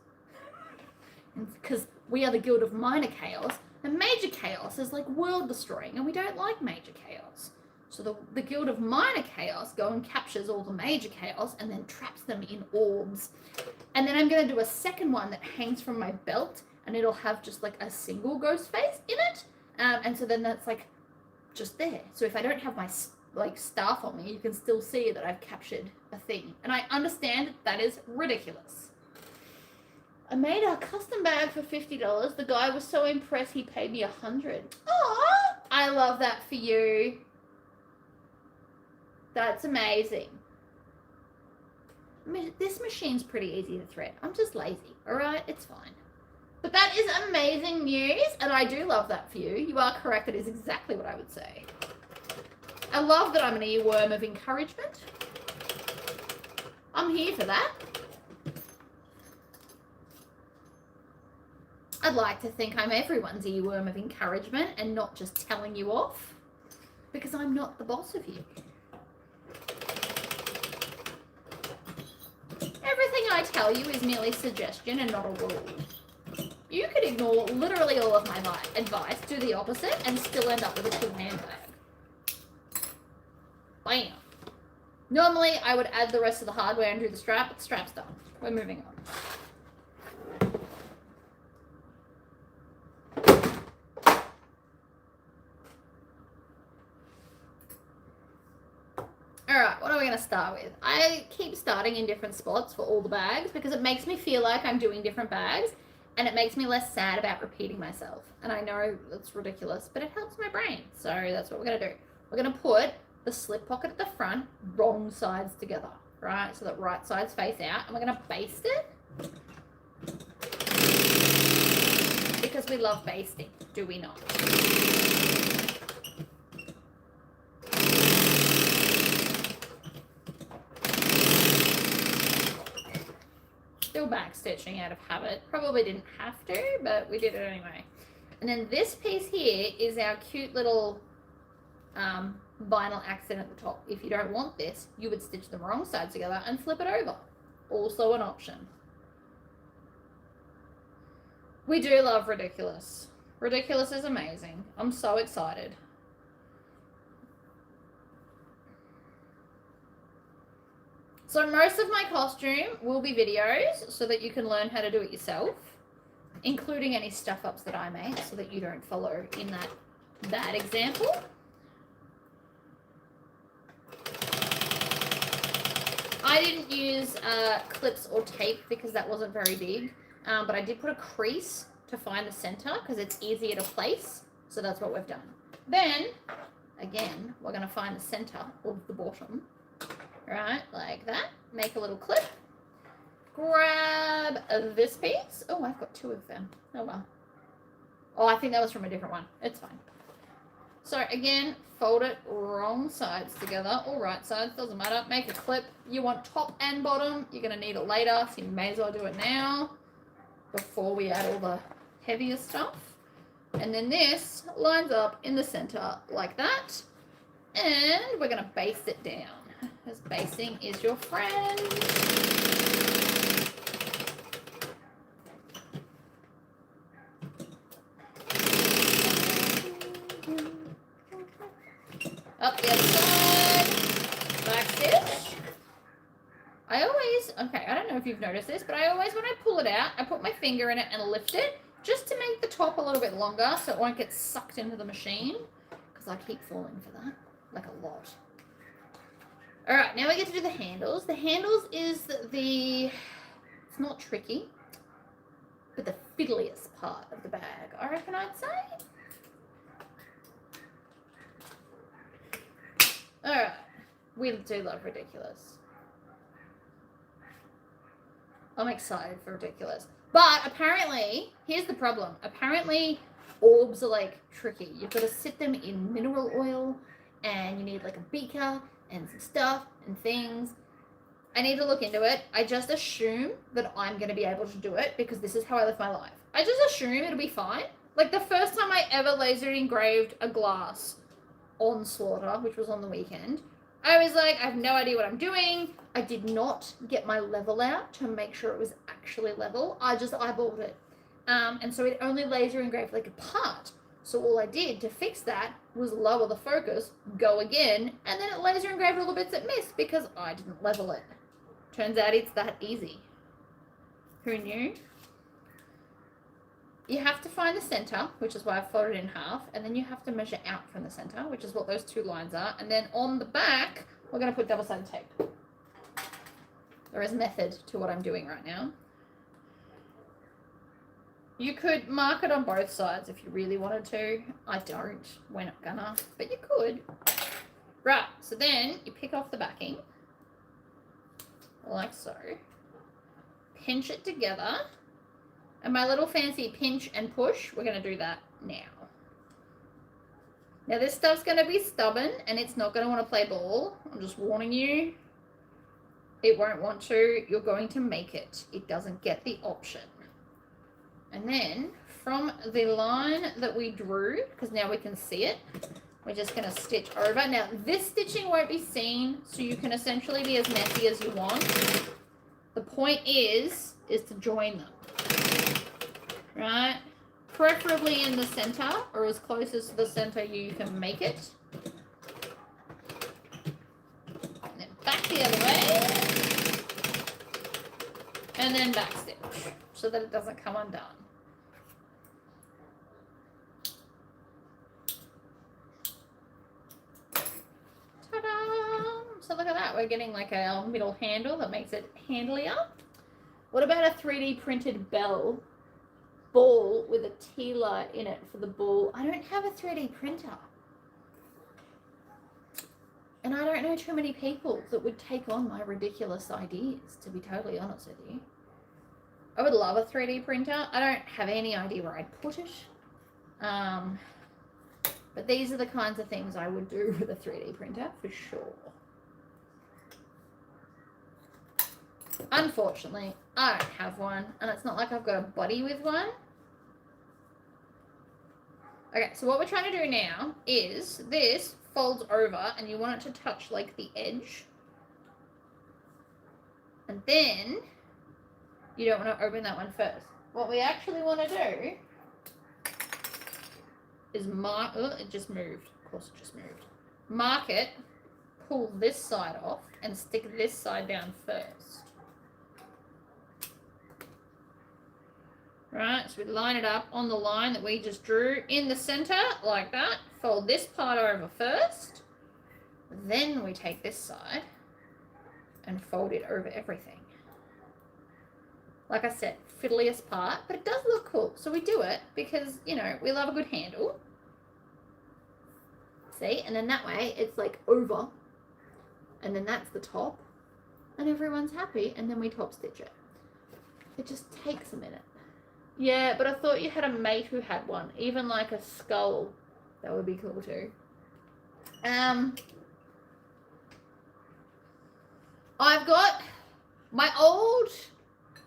Because we are the Guild of Minor Chaos, and major chaos is like world destroying, and we don't like major chaos. So the Guild of Minor Chaos go and captures all the major chaos and then traps them in orbs. And then I'm going to do a second one that hangs from my belt, and it'll have just like a single ghost face in it. And so then that's like just there. So if I don't have my like staff on me, you can still see that I've captured a thing. And I understand that is ridiculous. I made a custom bag for $50. The guy was so impressed he paid me $100. Aww! I love that for you. That's amazing. This machine's pretty easy to thread. I'm just lazy, alright? It's fine. But that is amazing news, and I do love that for you. You are correct. That is exactly what I would say. I love that I'm an earworm of encouragement. I'm here for that. I'd like to think I'm everyone's earworm of encouragement and not just telling you off, because I'm not the boss of you. Everything I tell you is merely suggestion and not a rule. You could ignore literally all of my advice, do the opposite, and still end up with a cool handbag. Bam. Normally, I would add the rest of the hardware and do the strap, but the strap's done. We're moving on. Alright, what are we going to start with? I keep starting in different spots for all the bags because it makes me feel like I'm doing different bags, and it makes me less sad about repeating myself. And I know that's ridiculous, but it helps my brain. So that's what we're going to do. We're going to put the slip pocket at the front, wrong sides together, right? So that right sides face out, and we're going to baste it. Because we love basting, do we not? Still back stitching out of habit. Probably didn't have to, but we did it anyway. And then this piece here is our cute little vinyl accent at the top. If you don't want this, you would stitch them wrong sides together and flip it over. Also an option. We do love Ridiculous. Ridiculous is amazing. I'm so excited. So most of my costume will be videos so that you can learn how to do it yourself, including any stuff ups that I make so that you don't follow in that bad example. I didn't use clips or tape because that wasn't very big, but I did put a crease to find the center because it's easier to place. So that's what we've done. Then, again, we're going to find the center of the bottom. Right, like that. Make a little clip. Grab this piece. Oh, I've got two of them. Oh, well. Oh, I think that was from a different one. It's fine. So, again, fold it wrong sides together, or right sides, doesn't matter. Make a clip. You want top and bottom. You're going to need it later, so you may as well do it now before we add all the heavier stuff. And then this lines up in the center like that. And we're going to baste it down. Because basting is your friend. Up the other side. Back stitch. I don't know if you've noticed this, but I always, when I pull it out, I put my finger in it and lift it just to make the top a little bit longer so it won't get sucked into the machine. Because I keep falling for that. Like a lot. Alright, now we get to do the handles. The handles is it's not tricky, but the fiddliest part of the bag, I reckon I'd say. Alright, we do love Ridiculous. I'm excited for Ridiculous. But apparently, here's the problem. Apparently, orbs are like tricky. You've got to sit them in mineral oil, and you need like a beaker and some stuff and things. I need to look into it. I just assume that I'm going to be able to do it because this is how I live my life. I just assume it'll be fine. Like the first time I ever laser engraved a glass on Slaughter, which was on the weekend, I was like, I have no idea what I'm doing. I did not get my level out to make sure it was actually level. I just eyeballed it. And so it only laser engraved like a part. So all I did to fix that was lower the focus, go again, and then it laser engraved all the bits it missed because I didn't level it. Turns out it's that easy. Who knew? You have to find the center, which is why I've folded it in half, and then you have to measure out from the center, which is what those two lines are. And then on the back, we're going to put double-sided tape. There is method to what I'm doing right now. You could mark it on both sides if you really wanted to. I don't. We're not gonna, but you could. Right, so then you pick off the backing, like so. Pinch it together. And my little fancy pinch and push, we're going to do that now. Now this stuff's going to be stubborn and it's not going to want to play ball. I'm just warning you. It won't want to. You're going to make it. It doesn't get the option. And then from the line that we drew, because now we can see it, we're just going to stitch over. Now this stitching won't be seen, so you can essentially be as messy as you want. The point is to join them. Right? Preferably in the center, or as close as to the center you can make it. And then back the other way. And then back stitch, so that it doesn't come undone. Ta-da! So look at that, we're getting like a middle handle that makes it handlier. What about a 3D printed ball with a tea light in it for the ball? I don't have a 3D printer. And I don't know too many people that would take on my ridiculous ideas, to be totally honest with you. I would love a 3D printer. I don't have any idea where I'd put it. But these are the kinds of things I would do with a 3D printer, for sure. Unfortunately, I don't have one, and it's not like I've got a buddy with one. Okay, so what we're trying to do now is this folds over, and you want it to touch like the edge. And then you don't want to open that one first. What we actually want to do is mark, oh, it just moved. Of course it just moved. Mark it, pull this side off, and stick this side down first. Right, so we line it up on the line that we just drew in the center, like that. Fold this part over first. Then we take this side and fold it over everything. Like I said, fiddliest part, but it does look cool. So we do it because, you know, we love a good handle. See, and then that way it's like over. And then that's the top. And everyone's happy, and then we top stitch it. It just takes a minute. Yeah, but I thought you had a mate who had one. Even like a skull. That would be cool too. I've got my old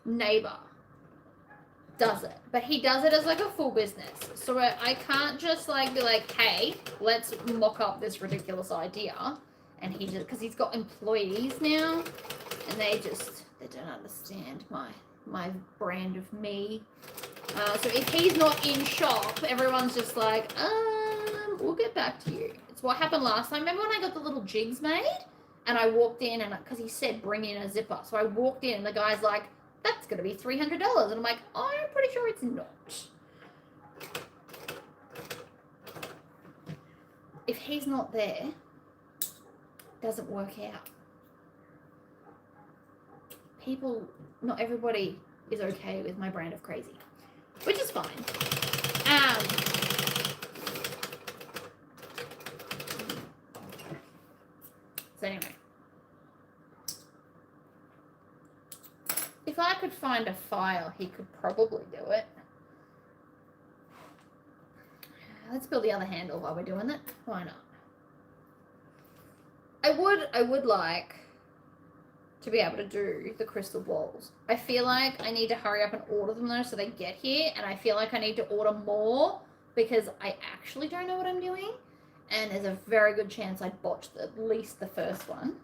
neighbor does it. But he does it as like a full business. So I can't just like be like, hey, let's mock up this ridiculous idea. And he just, because he's got employees now. And they don't understand my brand of me. So if he's not in shop, everyone's just like, we'll get back to you. It's what happened last time. Remember when I got the little jigs made? And I walked in, and because he said bring in a zipper. So I walked in, and the guy's like, that's going to be $300. And I'm like, oh, I'm pretty sure it's not. If he's not there, it doesn't work out. People, not everybody is okay with my brand of crazy, which is fine. So anyway, if I could find a file, he could probably do it. Let's build the other handle while we're doing it. Why not? I would like to be able to do the crystal balls. I feel like I need to hurry up and order them though so they get here, and I feel like I need to order more because I actually don't know what I'm doing, and there's a very good chance I botched at least the first one.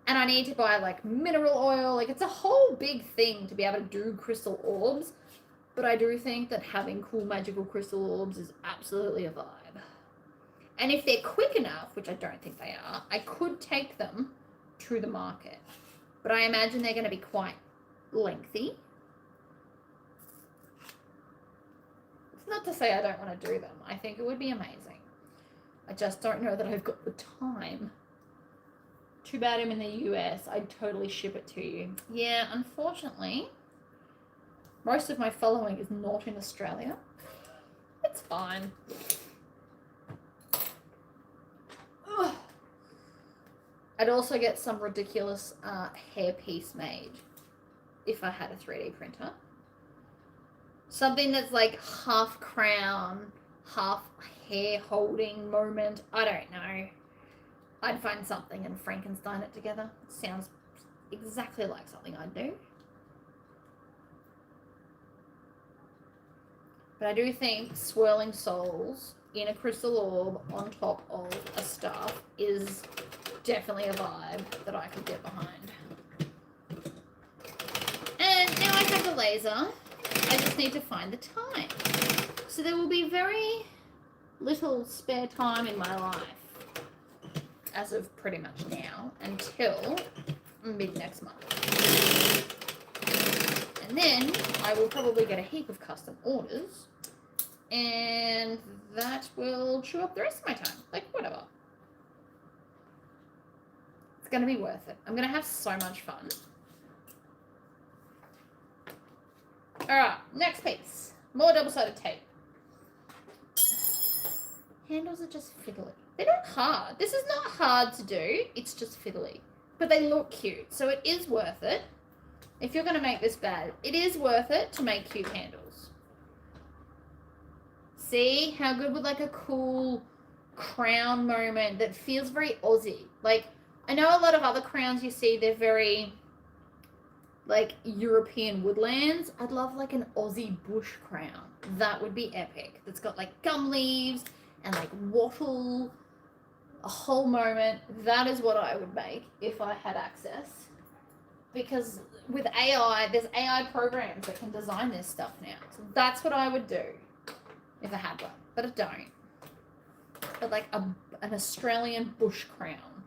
And I need to buy like mineral oil. Like, it's a whole big thing to be able to do crystal orbs, but I do think that having cool magical crystal orbs is absolutely a vibe. And if they're quick enough, which I don't think they are, I could take them to the market. But I imagine they're going to be quite lengthy. It's not to say I don't want to do them. I think it would be amazing. I just don't know that I've got the time. Too bad I'm in the US. I'd totally ship it to you. Yeah, unfortunately, most of my following is not in Australia. It's fine. Ugh. I'd also get some ridiculous hairpiece made if I had a 3D printer. Something that's like half crown, half hair holding moment. I don't know. I'd find something and Frankenstein it together. It sounds exactly like something I'd do. But I do think swirling souls in a crystal orb on top of a staff is definitely a vibe that I could get behind. And now I have the laser. I just need to find the time. So there will be very little spare time in my life as of pretty much now until mid next month. And then I will probably get a heap of custom orders, and that will chew up the rest of my time. Like, whatever. It's going to be worth it. I'm going to have so much fun. Alright, next piece. More double-sided tape. Handles are just fiddly. They're not hard. This is not hard to do. It's just fiddly. But they look cute. So it is worth it. If you're going to make this bad, it is worth it to make cute handles. See how good with like a cool crown moment that feels very Aussie. Like, I know a lot of other crowns you see, they're very like European woodlands. I'd love like an Aussie bush crown. That would be epic. That's got like gum leaves and like wattle, a whole moment. That is what I would make if I had access. Because with AI, there's AI programs that can design this stuff now. So that's what I would do if I had one. But I don't. But like an Australian bush crown.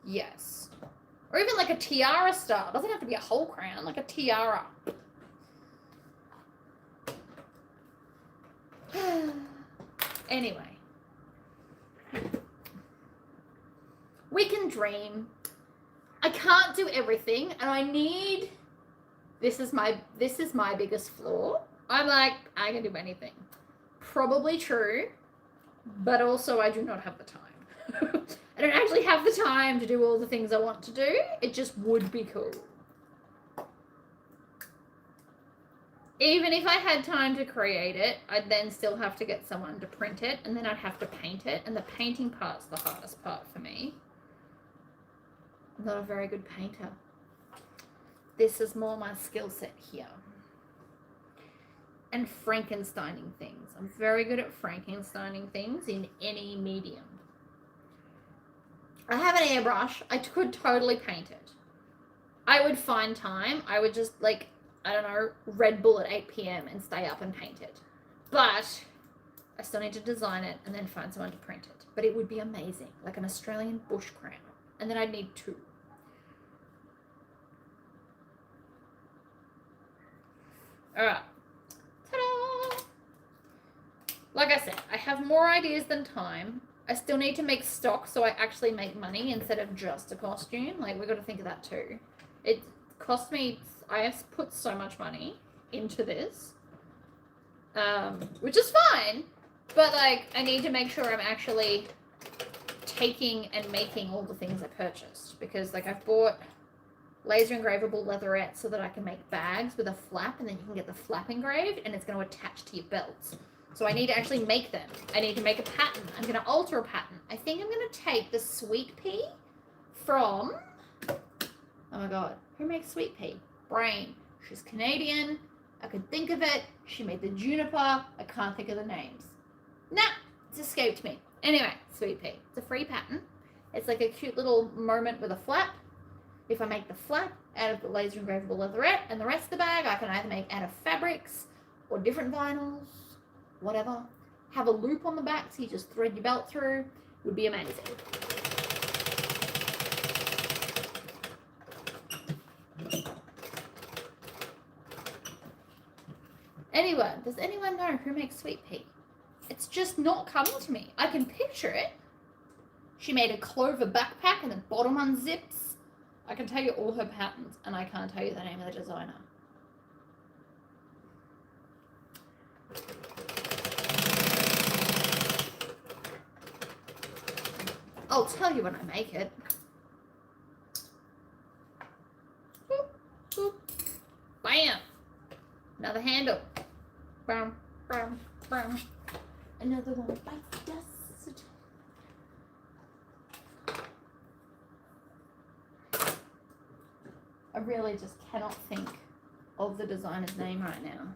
Yes. Or even like a tiara style. It doesn't have to be a whole crown, like a tiara. Anyway. We can dream. I can't do everything, and I need, this is my biggest flaw. I'm like, I can do anything. Probably true, but also I do not have the time. I don't actually have the time to do all the things I want to do. It just would be cool. Even if I had time to create it, I'd then still have to get someone to print it, and then I'd have to paint it, and the painting part's the hardest part for me. I'm not a very good painter. This is more my skill set here. And Frankensteining things. I'm very good at Frankensteining things in any medium. I have an airbrush. I could totally paint it. I would find time. I would just, like, I don't know, Red Bull at 8 p.m. and stay up and paint it. But I still need to design it and then find someone to print it. But it would be amazing. Like an Australian bush crown. And then I'd need 2. Alright. Ta-da! Like I said, I have more ideas than time. I still need to make stock so I actually make money instead of just a costume. Like, we've got to think of that too. It cost me, I have put so much money into this. Which is fine. But, like, I need to make sure I'm actually taking and making all the things I purchased. Because, like, I've bought laser engravable leatherette so that I can make bags with a flap, and then you can get the flap engraved and it's going to attach to your belts. So I need to actually make them. I need to make a pattern. I'm going to alter a pattern. I think I'm going to take the sweet pea from, oh, my God. Who makes sweet pea? Brain. She's Canadian. I could think of it. She made the juniper. I can't think of the names. Nah, it's escaped me. Anyway, sweet pea. It's a free pattern. It's like a cute little moment with a flap. If I make the flap out of the laser engravable leatherette and the rest of the bag, I can either make out of fabrics or different vinyls, whatever. Have a loop on the back so you just thread your belt through. Would be amazing. Anyway, does anyone know who makes sweet pea? It's just not coming to me. I can picture it. She made a clover backpack and the bottom unzips. I can tell you all her patterns and I can't tell you the name of the designer. I'll tell you when I make it. Boop, boop. Bam! Another handle. Bam, bam, bam. Another one bites the dust. I really just cannot think of the designer's name right now.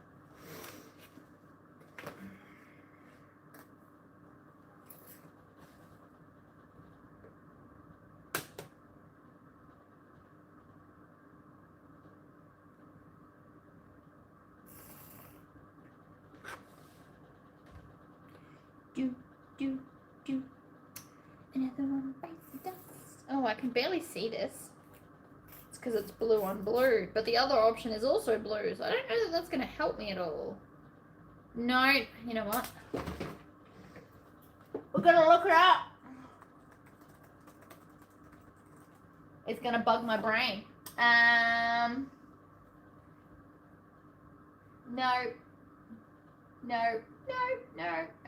Do. Another one bites the dust. Oh, I can barely see this. It's because it's blue on blue. But the other option is also blue. So I don't know that that's going to help me at all. No. You know what? We're going to look it up. It's going to bug my brain. No.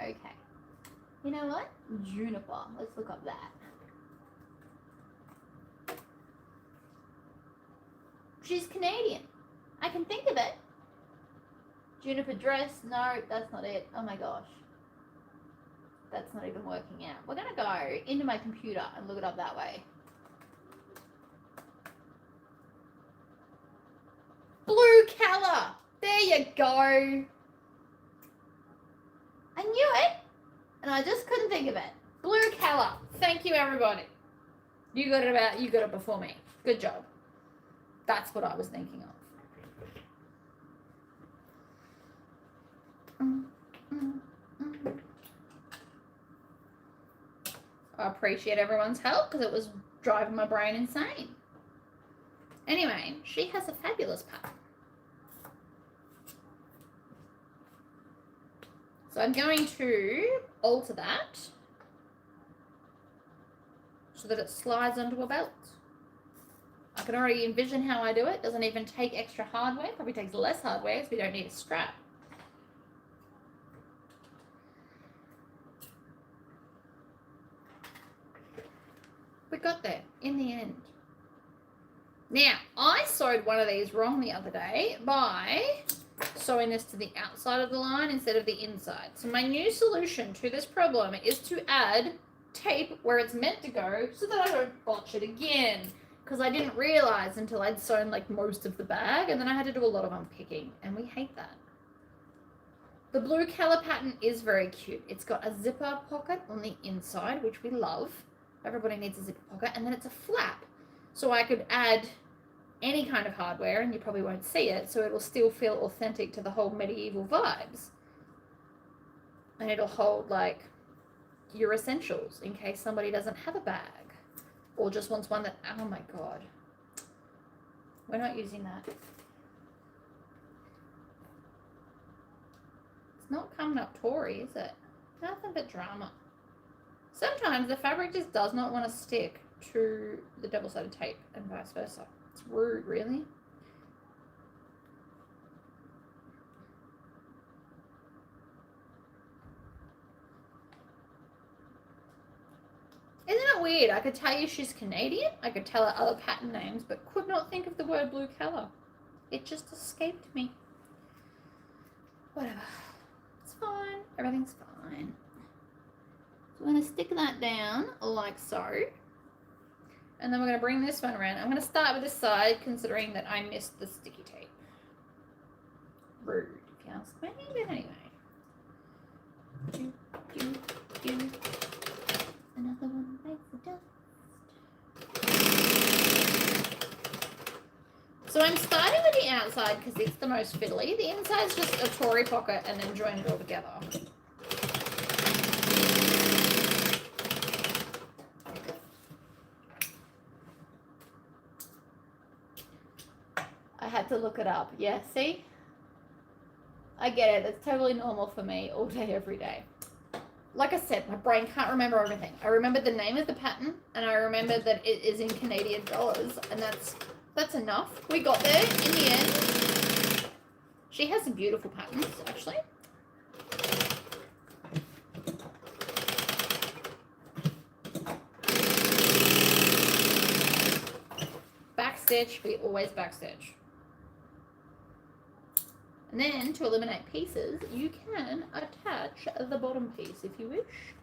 Okay. You know what? Juniper. Let's look up that. She's Canadian. I can think of it. Juniper dress. No, that's not it. Oh my gosh. That's not even working out. We're going to go into my computer and look it up that way. Blue color. There you go. I knew it. And I just couldn't think of it. Blue color. Thank you, everybody. You got it before me. Good job. That's what I was thinking of. I appreciate everyone's help because it was driving my brain insane. Anyway, she has a fabulous pattern. So I'm going to alter that so that it slides onto a belt. I can already envision how I do it. Doesn't even take extra hardware. Probably takes less hardware because we don't need a strap. We got there in the end. Now, I sewed one of these wrong the other day by sewing this to the outside of the line instead of the inside. So my new solution to this problem is to add tape where it's meant to go so that I don't botch it again. Because I didn't realize until I'd sewn like most of the bag and then I had to do a lot of unpicking and we hate that. The blue color pattern is very cute. It's got a zipper pocket on the inside, which we love. Everybody needs a zipper pocket, and then it's a flap. So I could add any kind of hardware and you probably won't see it, so it'll still feel authentic to the whole medieval vibes. And it'll hold like your essentials in case somebody doesn't have a bag or just wants one that, oh my God, we're not using that. It's not coming up Tory, is it? Nothing but drama. Sometimes the fabric just does not want to stick to the double-sided tape and vice versa. It's rude, really. Isn't it weird? I could tell you she's Canadian. I could tell her other pattern names, but could not think of the word blue color. It just escaped me. Whatever. It's fine. Everything's fine. So I'm going to stick that down like so. And then we're going to bring this one around. I'm going to start with this side, considering that I missed the sticky tape. Rude, if you ask me, but anyway. Another one bites the dust. So I'm starting with the outside because it's the most fiddly. The inside's just a Tory pocket and then join it all together. I had to look it up. Yeah, see? I get it. It's totally normal for me all day, every day. Like I said, my brain can't remember everything. I remember the name of the pattern, and I remember that it is in Canadian dollars, and that's enough. We got there in the end. She has some beautiful patterns, actually. Backstitch, we always backstitch. And then, to eliminate pieces, you can attach the bottom piece if you wish.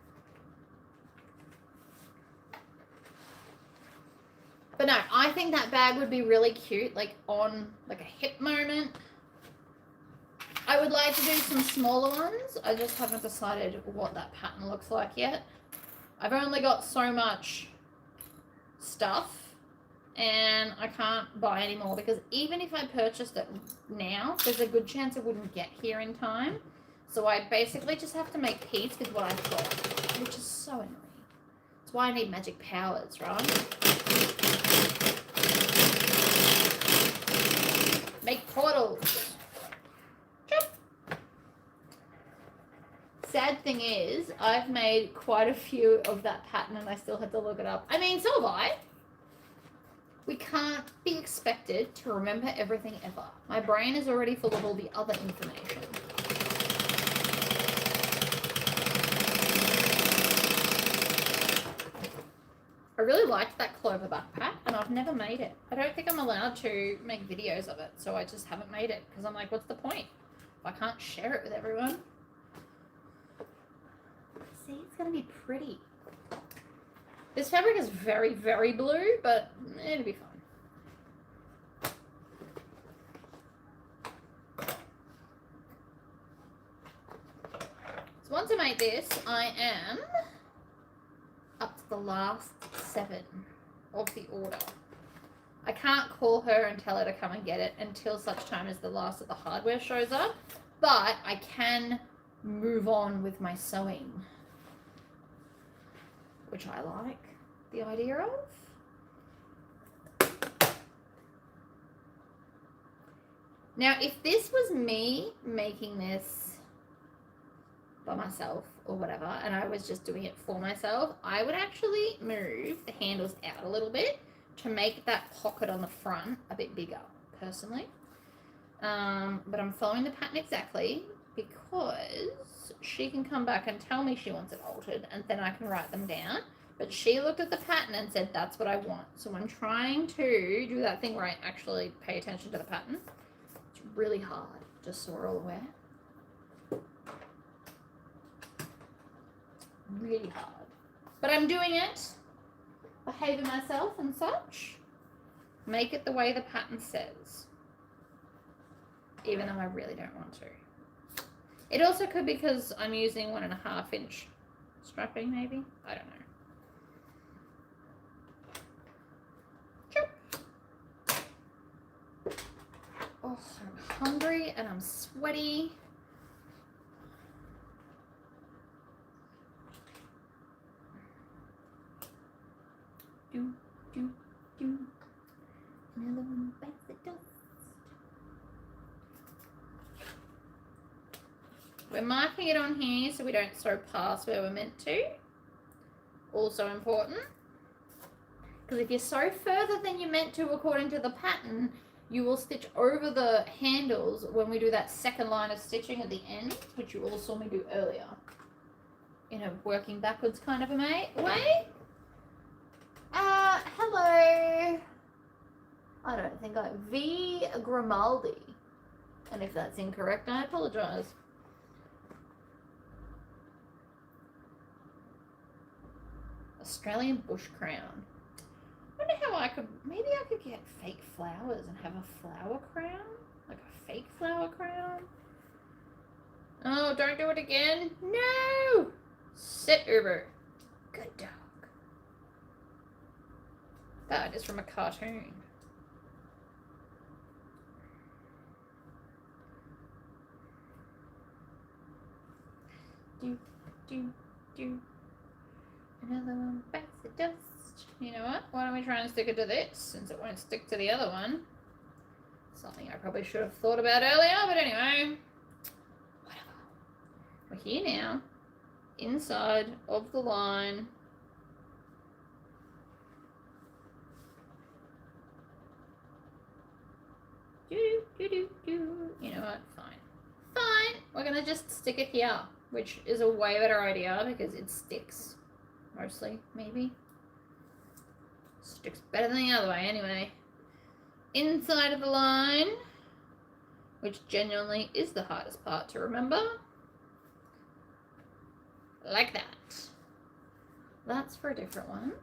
But no, I think that bag would be really cute, like on like a hip moment. I would like to do some smaller ones. I just haven't decided what that pattern looks like yet. I've only got so much stuff. And I can't buy any more because even if I purchased it now, there's a good chance it wouldn't get here in time. So I basically just have to make peace with what I've got, which is so annoying. That's why I need magic powers, right? Make portals. Sad thing is, I've made quite a few of that pattern and I still had to look it up. I mean, so have I. We can't be expected to remember everything ever. My brain is already full of all the other information. I really liked that clover backpack and I've never made it. I don't think I'm allowed to make videos of it, so I just haven't made it because I'm like, what's the point if I can't share it with everyone? See, it's going to be pretty. This fabric is very, very blue, but it'll be fun. So once I make this, I am up to the last 7 of the order. I can't call her and tell her to come and get it until such time as the last of the hardware shows up, but I can move on with my sewing, which I like the idea of. Now, if this was me making this by myself or whatever, and I was just doing it for myself, I would actually move the handles out a little bit to make that pocket on the front a bit bigger, personally. But I'm following the pattern exactly because she can come back and tell me she wants it altered, and then I can write them down. But she looked at the pattern and said, that's what I want. So I'm trying to do that thing where I actually pay attention to the pattern. It's really hard, just so we're all aware. Really hard. But I'm doing it, behaving myself and such. Make it the way the pattern says. Even though I really don't want to. It also could be because I'm using 1.5 inch strapping, maybe. I don't know. Oh, I'm hungry and I'm sweaty. Do, do, do. Another one bites the dust. We're marking it on here so we don't sew past where we're meant to. Also important. Because if you sew further than you're meant to according to the pattern, you will stitch over the handles when we do that second line of stitching at the end, which you all saw me do earlier. In a working backwards kind of a way. Hello. I don't think V. Grimaldi. And if that's incorrect, I apologize. Australian bush crown. I wonder how I could, maybe I could get fake flowers and have a flower crown? Like a fake flower crown? Oh, don't do it again. No! Sit over. Good dog. That is from a cartoon. Do, do, do. Another one bites the dust. You know what? Why don't we try and stick it to this, since it won't stick to the other one? Something I probably should have thought about earlier, but anyway. Whatever. We're here now. Inside of the line. Do, do, do, do. You know what? Fine. Fine. We're going to just stick it here, which is a way better idea because it sticks. Mostly, maybe. Sticks better than the other way, anyway. Inside of the line, which genuinely is the hardest part to remember. Like that. That's for a different one.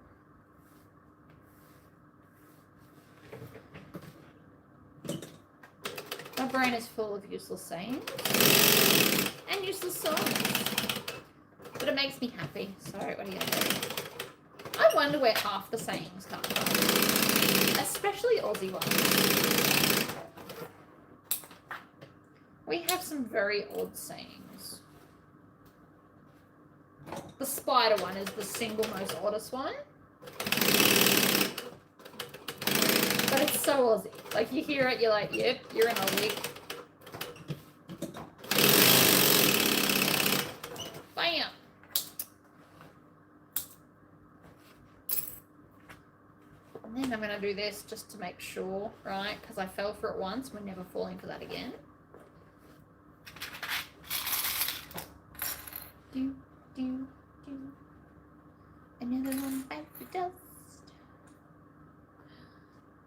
My brain is full of useless sayings and useless songs. But it makes me happy, so what are you gonna do? I wonder where half the sayings come from. Especially Aussie ones. We have some very odd sayings. The spider one is the single most oddest one. But it's so Aussie. Like, you hear it, you're like, yep, you're an Aussie. Bam! And then I'm going to do this just to make sure, right? Because I fell for it once. We're never falling for that again. Do, do, do. Another one bites the dust.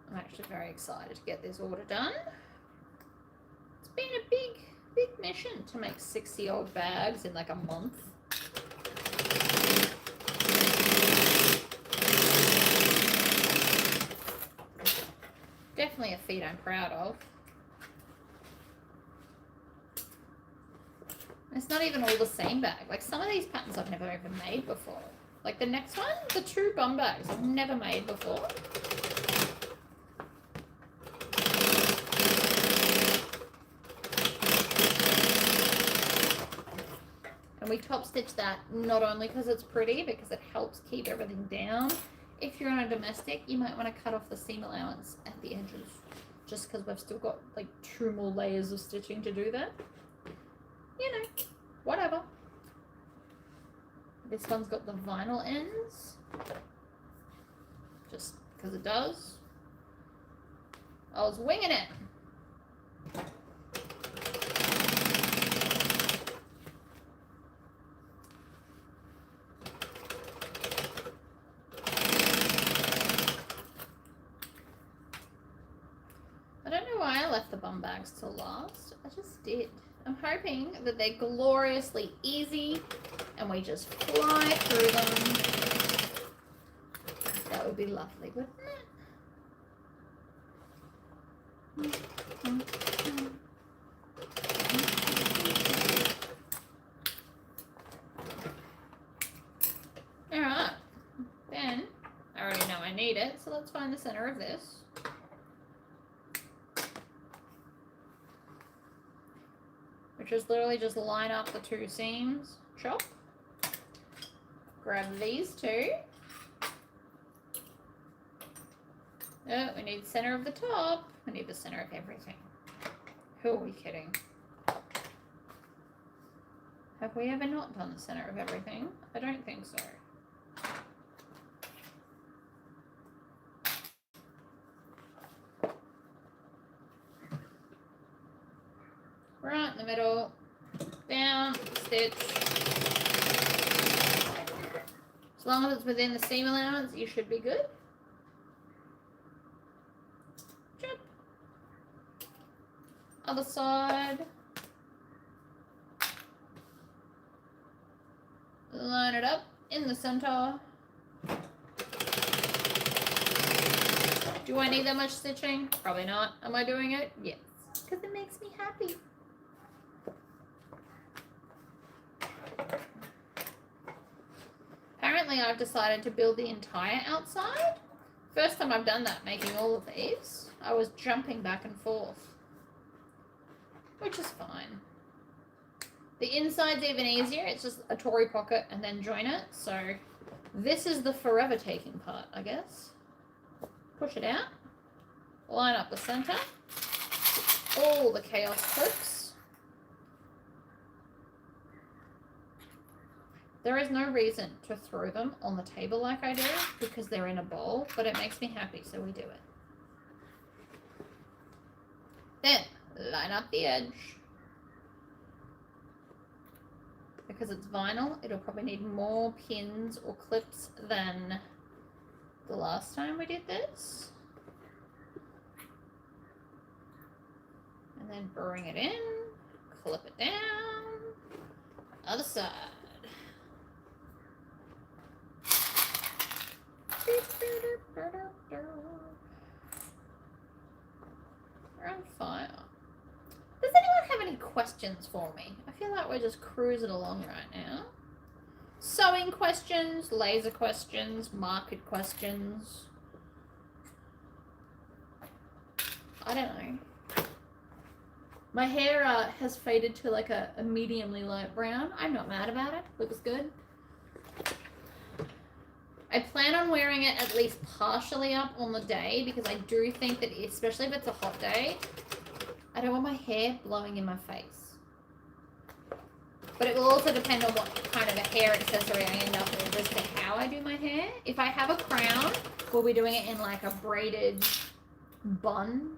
I'm actually very excited to get this order done. It's been a big mission to make 60 odd bags in like a month. Definitely a feat I'm proud of. It's not even all the same bag. Like, some of these patterns I've never even made before. Like the next one, the two bum bags I've never made before. And we top stitch that not only because it's pretty, because it helps keep everything down. If you're on a domestic, you might want to cut off the seam allowance at the edges, just because we've still got like 2 more layers of stitching to do that. You know, whatever. This one's got the vinyl ends, just because it does. I was winging it. I don't know why I left the bum bags till last. I just did. I'm hoping that they're gloriously easy and we just fly through them. That would be lovely, wouldn't it? Alright, then I already know I need it, so let's find the center of this. Which is literally just line up the 2 seams, chop, grab these 2. Oh, we need the center of the top. We need the center of everything. Who are we kidding? Have we ever not done the center of everything? I don't think so. Right in the middle, down, stitch. As long as it's within the seam allowance, you should be good. Jump. Other side. Line it up in the center. Do I need that much stitching? Probably not. Am I doing it? Yes. Because it makes me happy. Apparently I've decided to build the entire outside. First time I've done that, making all of these. I was jumping back and forth. Which is fine. The inside's even easier. It's just a Tory pocket and then join it. So this is the forever taking part, I guess. Push it out. Line up the center. All the chaos clips. There is no reason to throw them on the table like I do because they're in a bowl, but it makes me happy, so we do it. Then, line up the edge. Because it's vinyl, it'll probably need more pins or clips than the last time we did this. And then bring it in, clip it down, other side. We're on fire. Does anyone have any questions for me? I feel like we're just cruising along right now. Sewing questions, laser questions, market questions. I don't know. My hair has faded to like a mediumly light brown. I'm not mad about it. Looks good. I plan on wearing it at least partially up on the day because I do think that, especially if it's a hot day, I don't want my hair blowing in my face. But it will also depend on what kind of a hair accessory I end up with as to how I do my hair. If I have a crown, we'll be doing it in like a braided bun.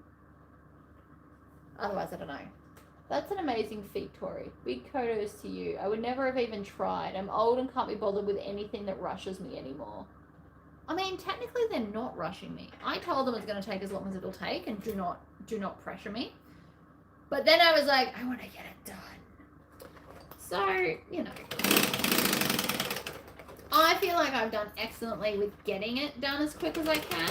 Otherwise, I don't know. That's an amazing feat, Tori. Big kudos to you. I would never have even tried. I'm old and can't be bothered with anything that rushes me anymore. I mean, technically they're not rushing me. I told them it's going to take as long as it'll take and do not pressure me. But then I was like, I want to get it done. So, you know. I feel like I've done excellently with getting it done as quick as I can.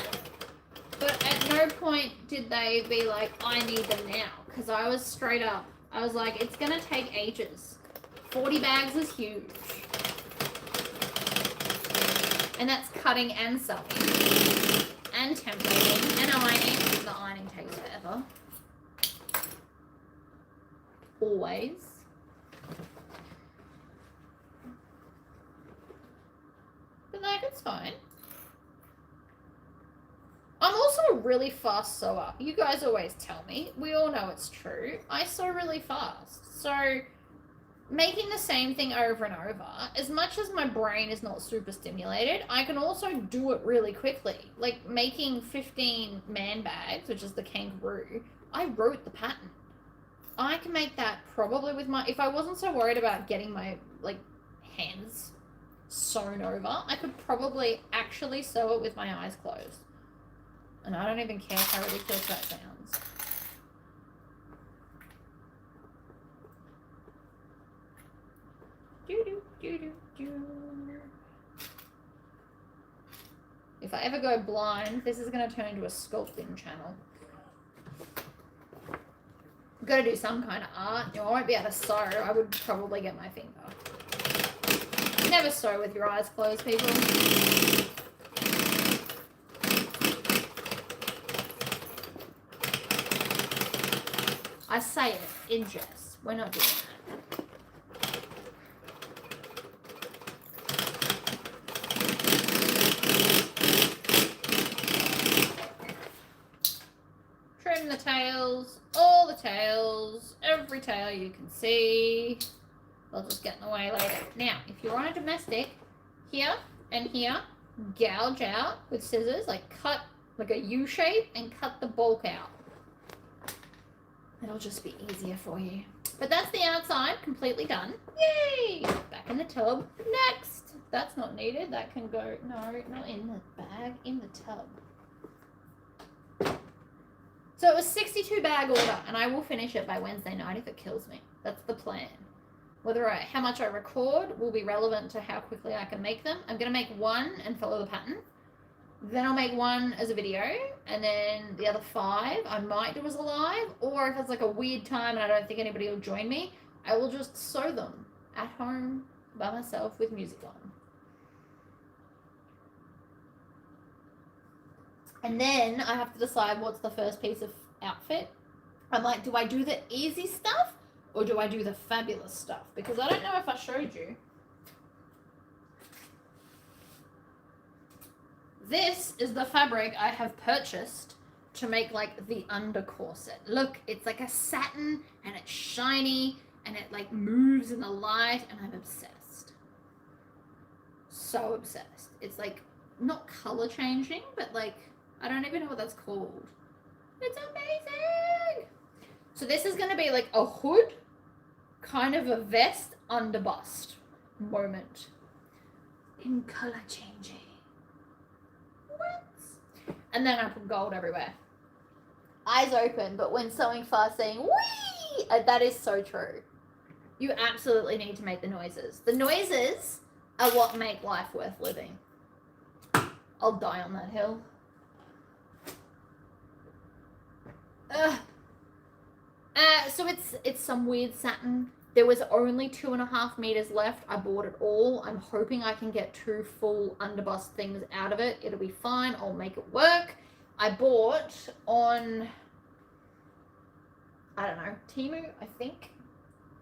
But at no point did they be like, I need them now. Because I was straight up. I was like, it's going to take ages. 40 bags is huge. And that's cutting and sewing. And templating. And ironing. The ironing takes forever. Always. But like, it's fine. I'm also a really fast sewer. You guys always tell me. We all know it's true. I sew really fast. So making the same thing over and over, as much as my brain is not super stimulated, I can also do it really quickly. Like making 15 man bags, which is the kangaroo, I wrote the pattern. I can make that probably with my, if I wasn't so worried about getting my like hands sewn over, I could probably actually sew it with my eyes closed. And I don't even care how ridiculous that sounds. If I ever go blind, this is going to turn into a sculpting channel. I've got to do some kind of art. You know, I won't be able to sew. I would probably get my finger. Never sew with your eyes closed, people. I say it in jest. We're not doing that. Trim the tails, all the tails, every tail you can see. They'll just get in the way later. Now, if you're on a domestic, here and here, gouge out with scissors, like cut like a U shape and cut the bulk out. It'll just be easier for you. But that's the outside, completely done. Yay! Back in the tub. Next! That's not needed. That can go, no, not in the bag, in the tub. So it was 62 bag order, and I will finish it by Wednesday night if it kills me. That's the plan. How much I record will be relevant to how quickly I can make them. I'm going to make one and follow the pattern. Then I'll make one as a video, and then the other 5 I might do as a live, or if it's like a weird time and I don't think anybody will join me, I will just sew them at home by myself with music on. And then I have to decide what's the first piece of outfit. I'm like, do I do the easy stuff or do I do the fabulous stuff? Because I don't know if I showed you. This is the fabric I have purchased to make like the under corset. Look, it's like a satin and it's shiny and it like moves in the light, and I'm obsessed. So obsessed. It's like not color changing, but like I don't even know what that's called. It's amazing. So this is going to be like a hood, kind of a vest under bust moment in color changing. What? And then I put gold everywhere. Eyes open, but when sewing fast saying wee, that is so true. You absolutely need to make the noises. The noises are what make life worth living. I'll die on that hill. So it's some weird satin. There was only 2.5 meters left. I bought it all. I'm hoping I can get 2 full underbust things out of it. It'll be fine. I'll make it work. I bought on, I don't know, Temu, I think.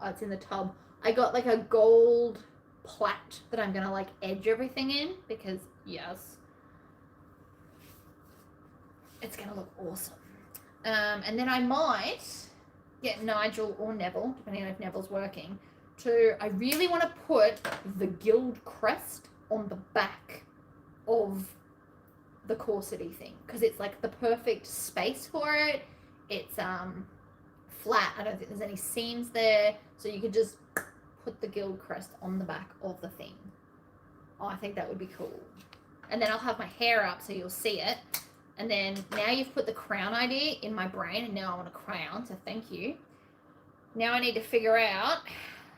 Oh, it's in the tub. I got like a gold plait that I'm gonna like edge everything in because yes, it's gonna look awesome. And then I might get Nigel or Neville, depending on if Neville's working, I really want to put the guild crest on the back of the corsety thing because it's like the perfect space for it. It's flat. I don't think there's any seams there, so you could just put the guild crest on the back of the thing. Oh, I think that would be cool. And then I'll have my hair up so you'll see it. And then now you've put the crown idea in my brain, and now I want a crown, so thank you. Now I need to figure out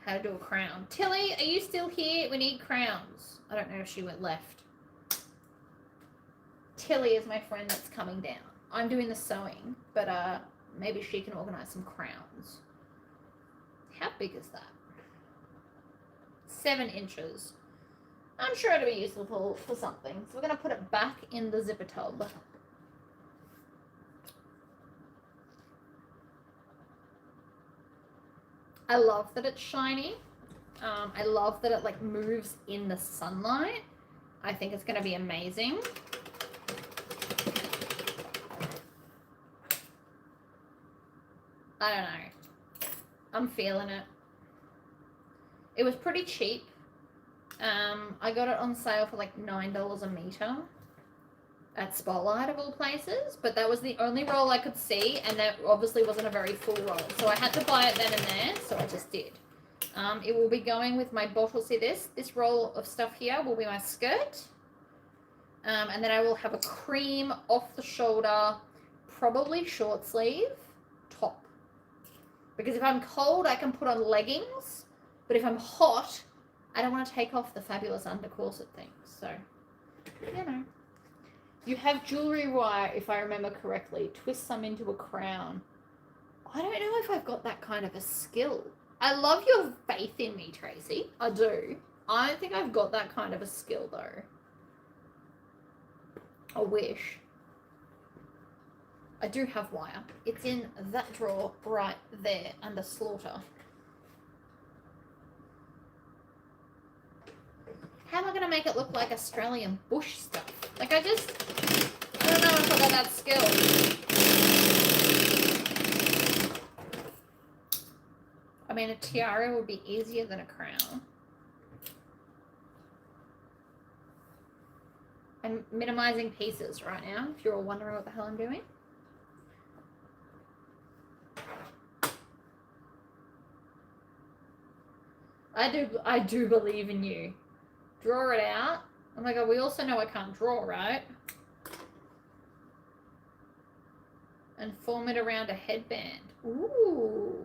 how to do a crown. Tilly, are you still here? We need crowns. I don't know if she went left. Tilly is my friend that's coming down. I'm doing the sewing, but maybe she can organize some crowns. How big is that? 7 inches. I'm sure it'll be useful for something. So we're going to put it back in the zipper tub. I love that it's shiny. I love that it like moves in the sunlight. I think it's going to be amazing. I don't know. I'm feeling it. It was pretty cheap. I got it on sale for like $9 a meter at Spotlight of all places, but that was the only roll I could see, and that obviously wasn't a very full roll, so I had to buy it then and there, so I just did. It will be going with my bottle. See this roll of stuff here will be my skirt, and then I will have a cream off the shoulder, probably short sleeve top, because if I'm cold I can put on leggings, but if I'm hot I don't want to take off the fabulous under corset thing, so you know. You have jewelry wire, if I remember correctly. Twist some into a crown. I don't know if I've got that kind of a skill. I love your faith in me, Tracy. I do. I don't think I've got that kind of a skill, though. I wish. I do have wire. It's in that drawer right there under Slaughter. How am I going to make it look like Australian bush stuff? Like, I don't know if I got that skill. I mean, a tiara would be easier than a crown. I'm minimizing pieces right now, if you're all wondering what the hell I'm doing. I do believe in you. Draw it out. Oh my god, we also know I can't draw, right? And form it around a headband. Ooh.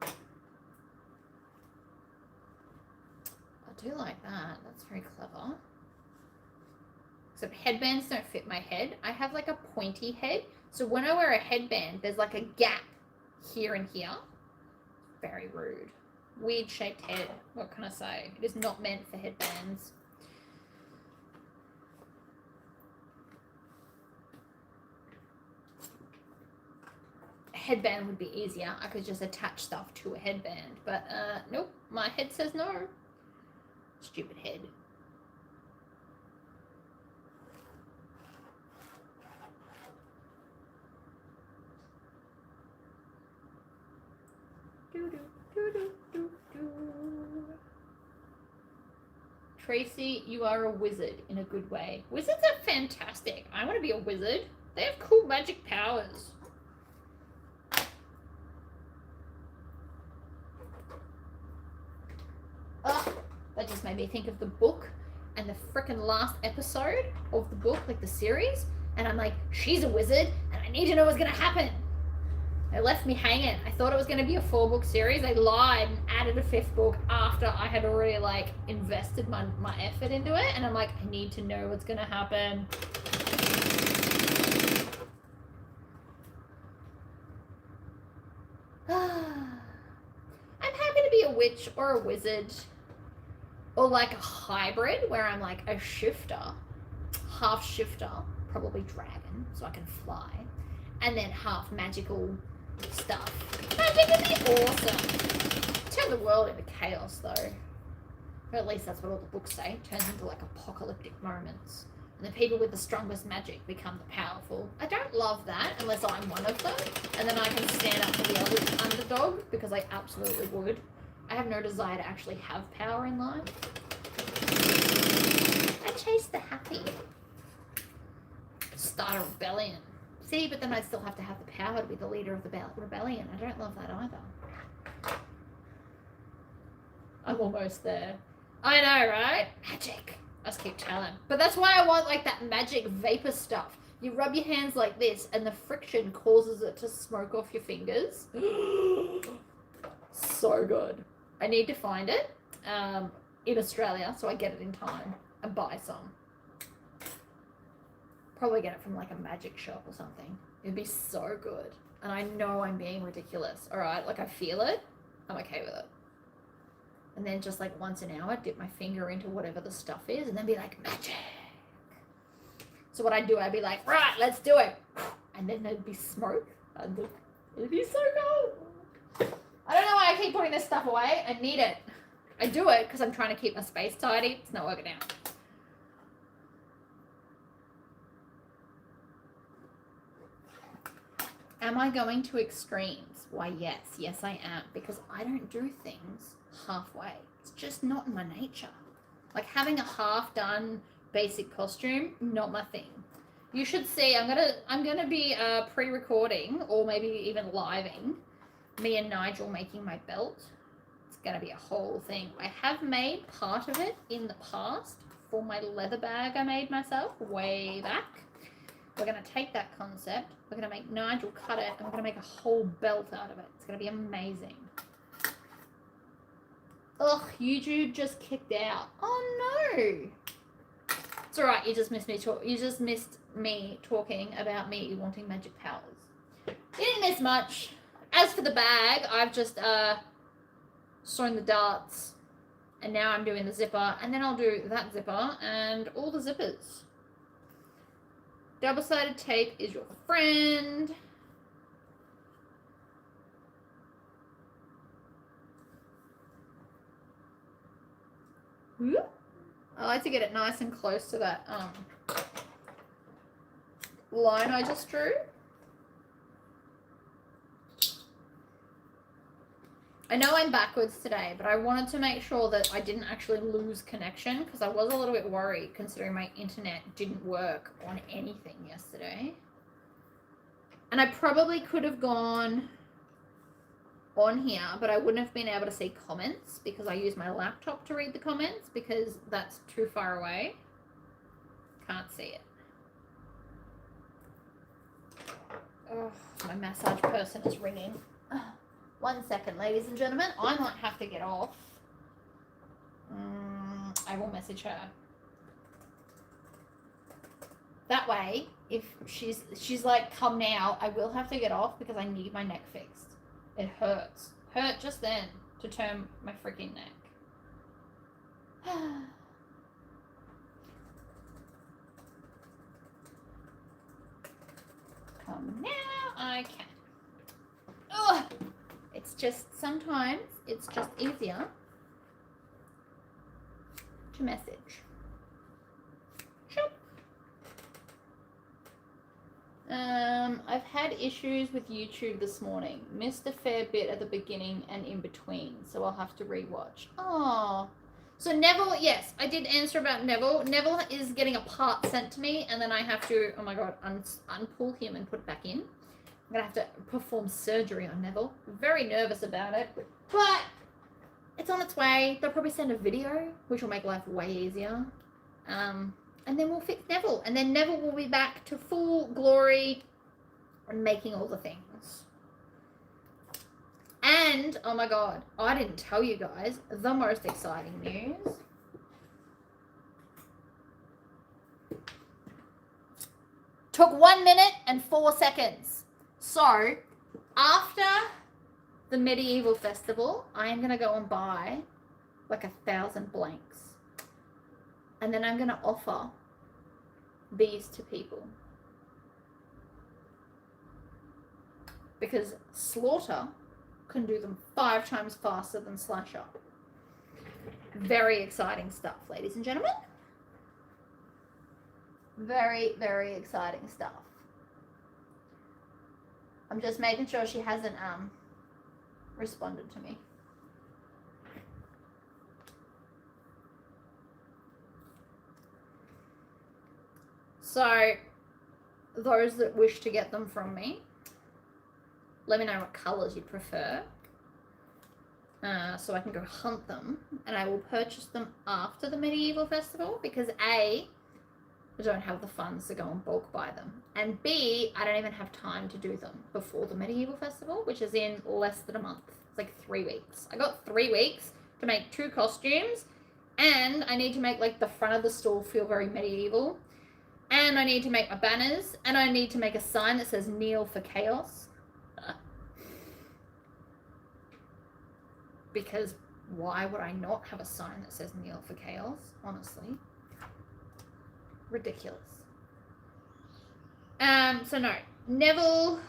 I do like that. That's very clever. So headbands don't fit my head. I have like a pointy head. So when I wear a headband, there's like a gap here and here. Very rude. Weird shaped head. What can I say? It is not meant for headbands. A headband would be easier. I could just attach stuff to a headband. But nope, my head says no. Stupid head. Tracy, you are a wizard in a good way. Wizards are fantastic. I want to be a wizard. They have cool magic powers. Ugh, that just made me think of the book and the frickin' last episode of the book, like the series. And I'm like, she's a wizard and I need to know what's going to happen. It left me hanging. I thought it was going to be a 4-book series. They lied and added a 5th book after I had already like invested my effort into it. And I'm like, I need to know what's going to happen. I'm happy to be a witch or a wizard or like a hybrid where I'm like a shifter, half shifter, probably dragon so I can fly, and then half magical stuff. I think it'd be awesome. Turn the world into chaos though. Or at least that's what all the books say. It turns into like apocalyptic moments. And the people with the strongest magic become the powerful. I don't love that unless I'm one of them. And then I can stand up to the other underdog because I absolutely would. I have no desire to actually have power in life. I chase the happy. Start a rebellion. See, but then I still have to have the power to be the leader of the rebellion. I don't love that either. I'm almost there. I know, right? Magic. I just keep telling. But that's why I want like that magic vapor stuff. You rub your hands like this and the friction causes it to smoke off your fingers. So good. I need to find it in Australia so I get it in time and buy some. Probably get it from like a magic shop or something. It'd be so good. And I know I'm being ridiculous. All right, like I feel it. I'm okay with it. And then just like once an hour, dip my finger into whatever the stuff is and then be like, magic. So what I'd do, I'd be like, right, let's do it. And then there'd be smoke. And it'd be so cool. I don't know why I keep putting this stuff away. I need it. I do it because I'm trying to keep my space tidy. It's not working out. Am I going to extremes? Why, yes. Yes, I am. Because I don't do things halfway. It's just not in my nature. Like having a half-done basic costume, not my thing. You should see, I'm gonna be pre-recording or maybe even living me and Nigel making my belt. It's gonna be a whole thing. I have made part of it in the past for my leather bag I made myself way back. We're going to take that concept, we're going to make Nigel cut it, and we're going to make a whole belt out of it. It's going to be amazing. Ugh, YouTube just kicked out. Oh no! It's alright, you just missed me talking about me wanting magic powers. You didn't miss much. As for the bag, I've just sewn the darts, and now I'm doing the zipper, and then I'll do that zipper and all the zippers. Double-sided tape is your friend. I like to get it nice and close to that line I just drew. I know I'm backwards today, but I wanted to make sure that I didn't actually lose connection because I was a little bit worried considering my internet didn't work on anything yesterday. And I probably could have gone on here, but I wouldn't have been able to see comments because I use my laptop to read the comments because that's too far away. Can't see it. Oh, my massage person is ringing. 1 second, ladies and gentlemen. I might have to get off. I will message her. That way, if she's like, come now, I will have to get off because I need my neck fixed. It hurts. Hurt just then to turn my freaking neck. Come now, I can. Ugh. It's just, sometimes it's just easier to message. Sure. I've had issues with YouTube this morning. Missed a fair bit at the beginning and in between, so I'll have to rewatch. Oh. So Neville, yes, I did answer about Neville. Neville is getting a part sent to me, and then I have to, oh my god, unpull him and put it back in. I'm going to have to perform surgery on Neville. Very nervous about it, but it's on its way. They'll probably send a video, which will make life way easier. And then we'll fix Neville, and then Neville will be back to full glory and making all the things. And, oh my god, I didn't tell you guys the most exciting news. Took 1 minute and 4 seconds. So, after the medieval festival, I am going to go and buy like 1,000 blanks. And then I'm going to offer these to people. Because Slaughter can do them 5 times faster than Slasher. Very exciting stuff, ladies and gentlemen. Very, very exciting stuff. I'm just making sure she hasn't responded to me. So, those that wish to get them from me, let me know what colours you prefer, so I can go hunt them, and I will purchase them after the medieval festival, because A, I don't have the funds to go and bulk buy them, and B, I don't even have time to do them before the medieval festival, which is in less than a month. It's like 3 weeks. I got 3 weeks to make 2 costumes, and I need to make like the front of the stall feel very medieval, and I need to make my banners, and I need to make a sign that says kneel for chaos. Because why would I not have a sign that says kneel for chaos? Honestly. Ridiculous. So no. Neville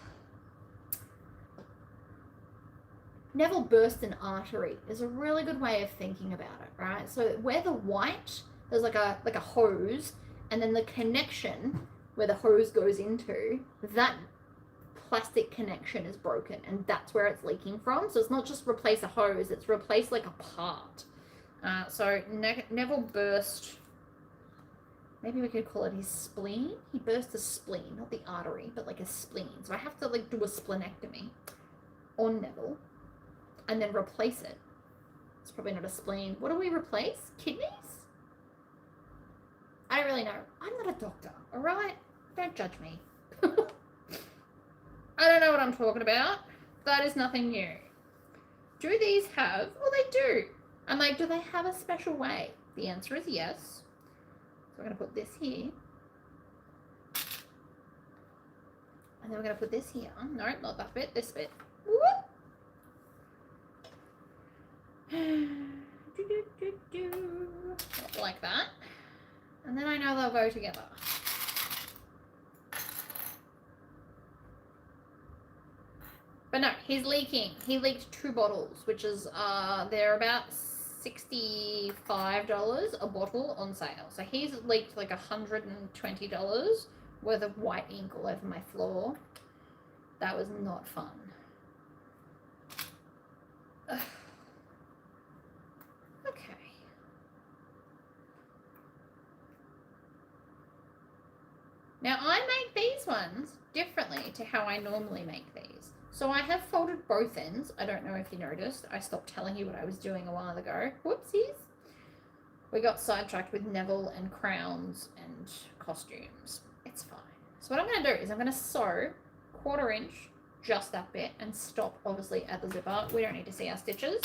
burst an artery is a really good way of thinking about it, right? So where the white, there's like a hose, and then the connection where the hose goes into, that plastic connection is broken, and that's where it's leaking from. So it's not just replace a hose, it's replace like a part. So Neville burst, maybe we could call it his spleen. He burst a spleen, not the artery, but like a spleen. So I have to like do a splenectomy on Neville and then replace it. It's probably not a spleen. What do we replace? Kidneys? I don't really know. I'm not a doctor, all right? Don't judge me. I don't know what I'm talking about. That is nothing new. Do these have? Well, they do. I'm like, do they have a special way? The answer is yes. So we're going to put this here. And then we're going to put this here. No, not that bit, this bit. Whoop. Like that. And then I know they'll go together. But no, he's leaking. He leaked 2 bottles, which is, they're about $65 a bottle on sale. So he's leaked like $120 worth of white ink all over my floor. That was not fun. Ugh. Okay. Now I make these ones differently to how I normally make these. So I have folded both ends. I don't know if you noticed. I stopped telling you what I was doing a while ago. Whoopsies. We got sidetracked with Neville and crowns and costumes. It's fine. So what I'm going to do is I'm going to sew 1/4 inch, just that bit, and stop obviously at the zipper. We don't need to see our stitches.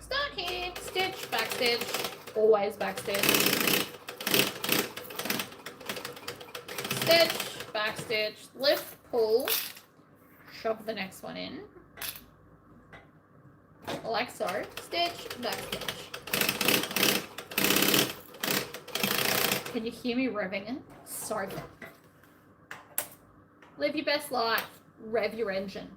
Start here, stitch, back stitch, always back stitch. stitch, back stitch, lift, pull, shove the next one in, like so, stitch, back stitch. Can you hear me revving it? So fun. Live your best life. Rev your engine.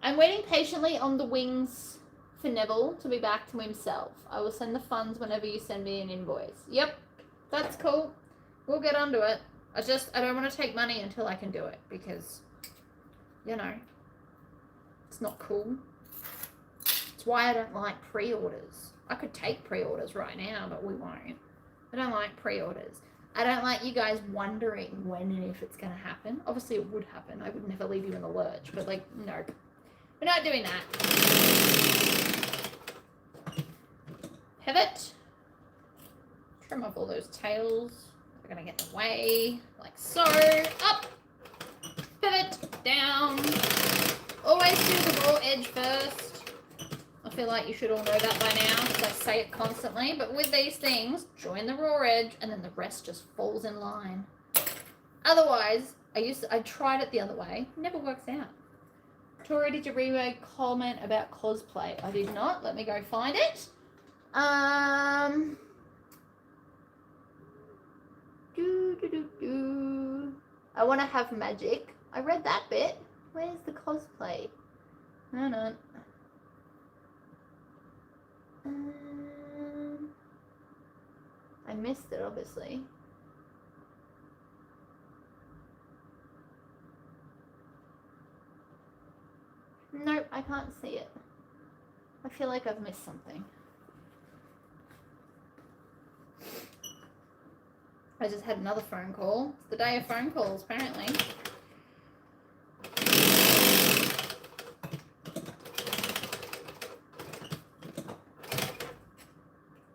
I'm waiting patiently on the wings for Neville to be back to himself. I will send the funds whenever you send me an invoice. Yep, that's cool. We'll get onto it. I don't want to take money until I can do it because, you know, it's not cool. It's why I don't like pre-orders. I could take pre-orders right now, but we won't. I don't like pre-orders. I don't like you guys wondering when and if it's going to happen. Obviously, it would happen. I would never leave you in the lurch. But, like, no. We're not doing that. Pivot. Trim off all those tails. They're going to get in the way. Like so. Up. Pivot. Down. Always do the raw edge first. I feel like you should all know that by now because I say it constantly. But with these things, join the raw edge and then the rest just falls in line. Otherwise, I tried it the other way. Never works out. Tori, did you read a comment about cosplay? I did not. Let me go find it. I want to have magic. I read that bit. Where's the cosplay? Hold on. I missed it, obviously. Nope, I can't see it. I feel like I've missed something. I just had another phone call. It's the day of phone calls, apparently.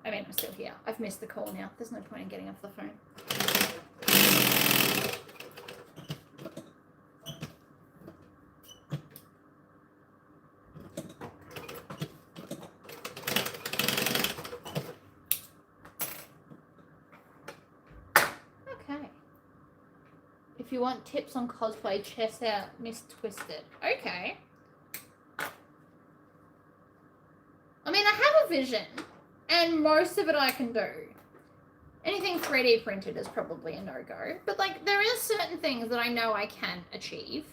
I mean, I'm still here. I've missed the call now. There's no point in getting off the phone. Okay. If you want tips on cosplay, check out Miss Twisted. Okay. I mean, I have a vision. And most of it I can do. Anything 3D printed is probably a no-go. But, like, there is certain things that I know I can achieve.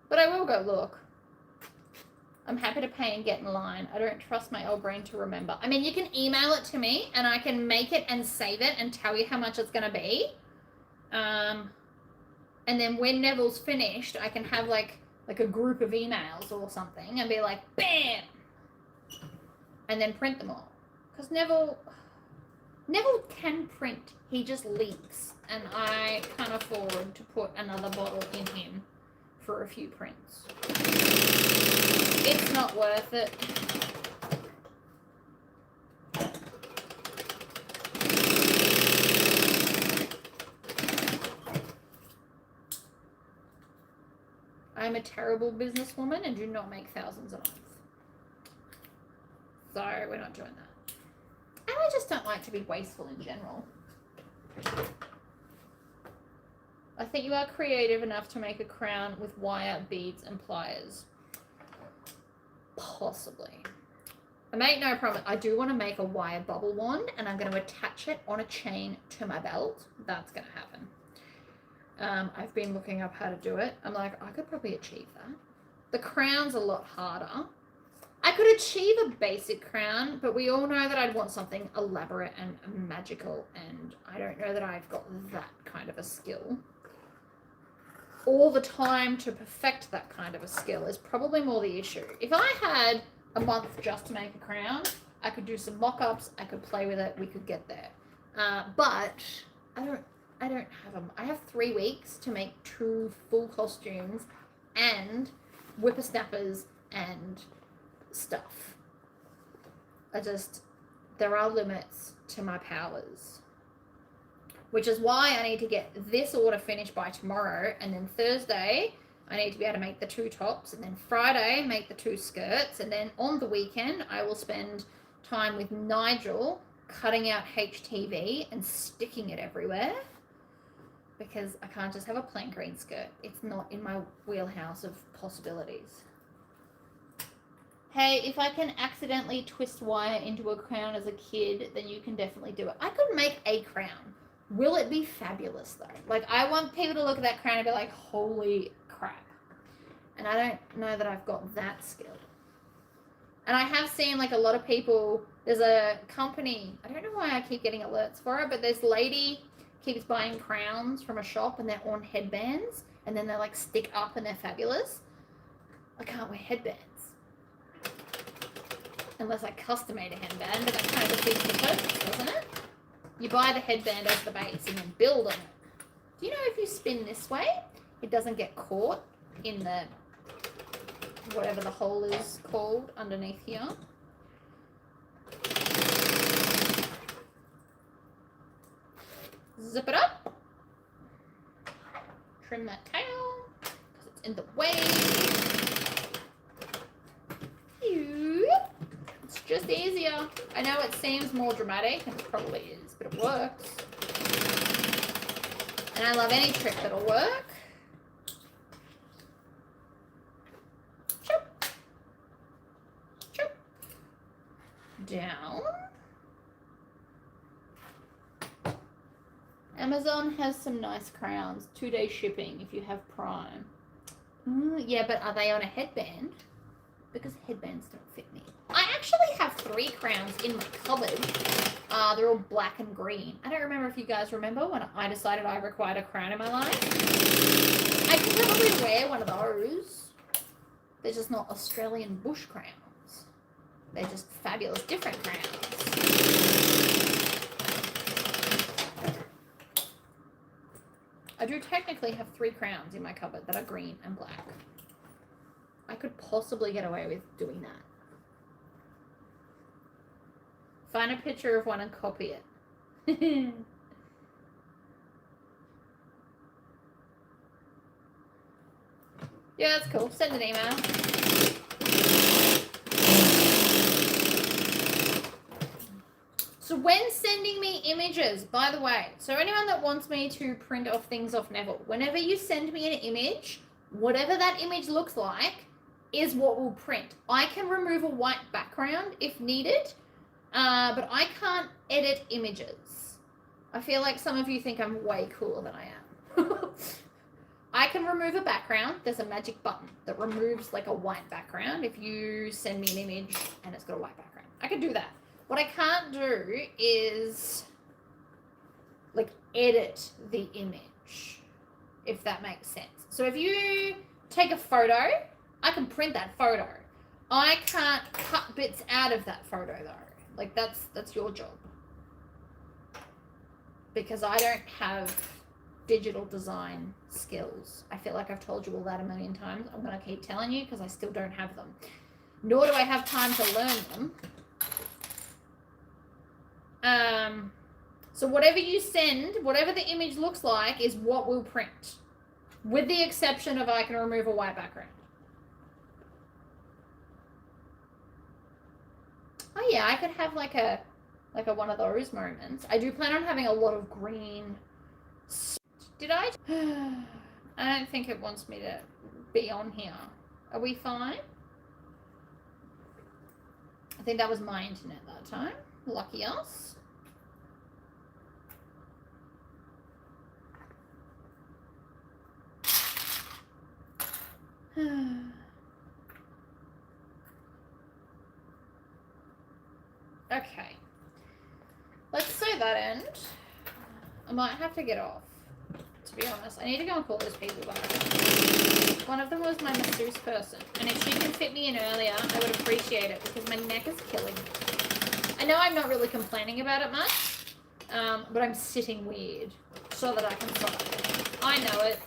But I will go look. I'm happy to pay and get in line. I don't trust my old brain to remember. I mean, you can email it to me and I can make it and save it and tell you how much it's going to be. And then when Neville's finished, I can have like a group of emails or something and be like, bam! And then print them all. Because Neville can print. He just leaks. And I can't afford to put another bottle in him for a few prints. It's not worth it. I'm a terrible businesswoman and do not make thousands a month. So we're not doing that. And I just don't like to be wasteful in general. I think you are creative enough to make a crown with wire, beads, and pliers. Possibly. I make no promise. I do want to make a wire bubble wand and I'm going to attach it on a chain to my belt. That's going to happen. I've been looking up how to do it. I'm like, I could probably achieve that. The crown's a lot harder. I could achieve a basic crown, but we all know that I'd want something elaborate and magical, and I don't know that I've got that kind of a skill. All the time to perfect that kind of a skill is probably more the issue. If I had a month just to make a crown, I could do some mock-ups, I could play with it, we could get there. But I don't have them. I have 3 weeks to make 2 full costumes and whippersnappers and stuff. There are limits to my powers. which is why I need to get this order finished by tomorrow, and then Thursday I need to be able to make the 2 tops, and then Friday make the 2 skirts, and then on the weekend I will spend time with Nigel cutting out HTV and sticking it everywhere, because I can't just have a plain green skirt. It's not in my wheelhouse of possibilities. Hey, if I can accidentally twist wire into a crown as a kid, then you can definitely do it. I could make a crown. Will it be fabulous though? Like, I want people to look at that crown and be like, holy crap. And I don't know that I've got that skill. And I have seen like a lot of people, there's a company, I don't know why I keep getting alerts for it, but this lady keeps buying crowns from a shop and they're on headbands, and then they like stick up and they're fabulous. I can't wear headbands. Unless I custom made a headband, but that kind of defeats the purpose, doesn't it? You buy the headband as the base and then build on it. Do you know if you spin this way, it doesn't get caught in the, whatever the hole is called underneath here? Zip it up. Trim that tail because it's in the way. It's just easier. I know it seems more dramatic, and it probably is, but it works. And I love any trick that'll work. Choop. Choop. Down. Amazon has some nice crowns. 2-day shipping if you have Prime. Yeah, but are they on a headband? Because headbands don't fit me. I actually have 3 crowns in my cupboard. They're all black and green. I don't remember if you guys remember when I decided I required a crown in my life. I could probably wear one of those. They're just not Australian bush crowns. They're just fabulous different crowns. I do technically have 3 crowns in my cupboard that are green and black. I could possibly get away with doing that. Find a picture of one and copy it. Yeah, that's cool. Send an email. So when sending me images, by the way, so anyone that wants me to print off things off Neville, whenever you send me an image, whatever that image looks like is what will print. I can remove a white background if needed, but I can't edit images. I feel like some of you think I'm way cooler than I am. I can remove a background. There's a magic button that removes like a white background if you send me an image and it's got a white background. I can do that. What I can't do is like edit the image, if that makes sense. So if you take a photo, I can print that photo. I can't cut bits out of that photo though. Like that's your job. Because I don't have digital design skills. I feel like I've told you all that a million times. I'm going to keep telling you because I still don't have them. Nor do I have time to learn them. So whatever you send, whatever the image looks like is what we'll print. With the exception of I can remove a white background. Oh yeah, I could have like a one of those moments. I do plan on having a lot of green. Did I? I don't think it wants me to be on here. Are we fine? I think that was my internet that time. Lucky us. Okay. Let's sew that end. I might have to get off, to be honest. I need to go and call those people back. One of them was my masseuse person, and if she can fit me in earlier, I would appreciate it because my neck is killing me. I know I'm not really complaining about it much, but I'm sitting weird so that I can sew. I know it.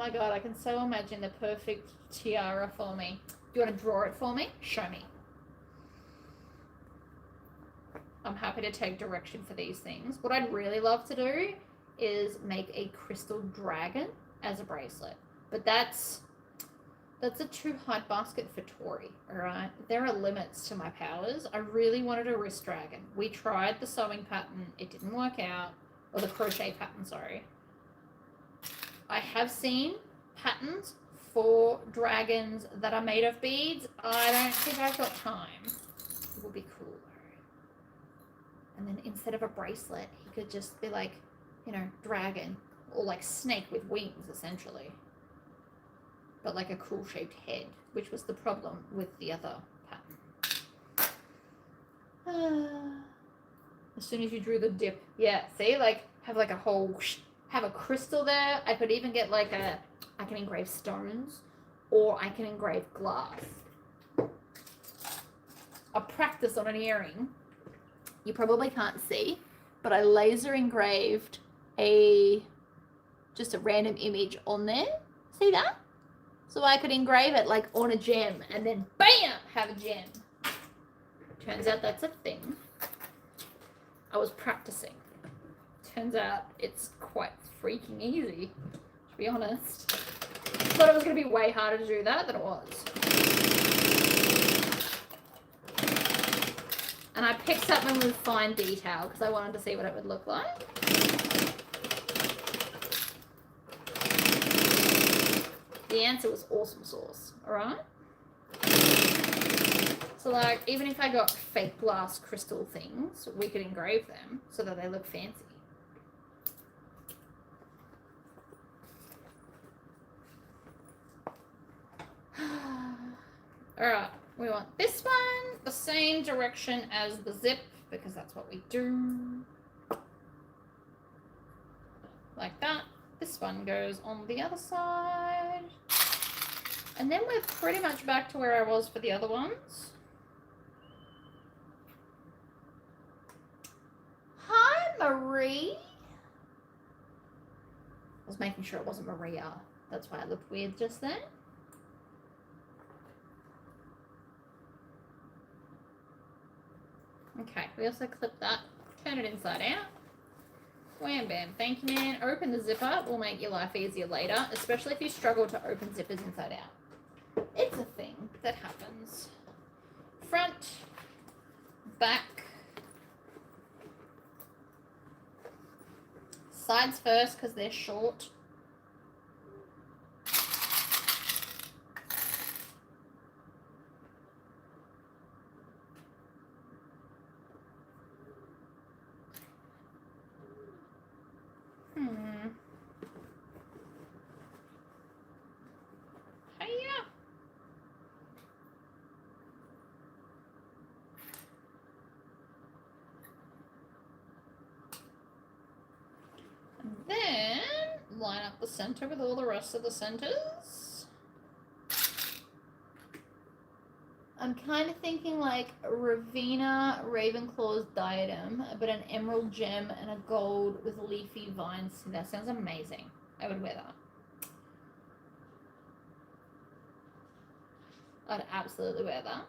my god, I can so imagine the perfect tiara for me. Do you want to draw it for me? Show me. I'm happy to take direction for these things. What I'd really love to do is make a crystal dragon as a bracelet. But that's a too hard basket for Tori, alright? There are limits to my powers. I really wanted a wrist dragon. We tried the sewing pattern. It didn't work out. Or the crochet pattern, sorry. I have seen patterns for dragons that are made of beads. I don't think I've got time. It would be cool though. And then instead of a bracelet, he could just be like, you know, dragon. Or like snake with wings, essentially. But like a cool shaped head, which was the problem with the other pattern. As soon as you drew the dip. Yeah, see? Like, have like a whole... Have a crystal there. I could even get like I can engrave stones, or I can engrave glass. A practice on an earring. You probably can't see, but I laser engraved just a random image on there. See that? So I could engrave it like on a gem and then BAM! Have a gem. Turns out that's a thing. I was practicing. Turns out it's quite freaking easy, to be honest. I thought it was going to be way harder to do that than it was. And I picked something with fine detail because I wanted to see what it would look like. The answer was awesome sauce, alright? So like, even if I got fake glass crystal things, we could engrave them so that they look fancy. Alright, we want this one the same direction as the zip because that's what we do. Like that. This one goes on the other side. And then we're pretty much back to where I was for the other ones. Hi, Marie. I was making sure it wasn't Maria. That's why I looked weird just then. Okay, we also clip that, turn it inside out. Wham bam, thank you man. Open the zipper, will make your life easier later, especially if you struggle to open zippers inside out. It's a thing that happens. Front, back, sides first because they're short. Hiya. And then line up the center with all the rest of the centers. I'm kind of thinking like Ravina Ravenclaw's diadem, but an emerald gem and a gold with leafy vines. That sounds amazing. I would wear that. I'd absolutely wear that.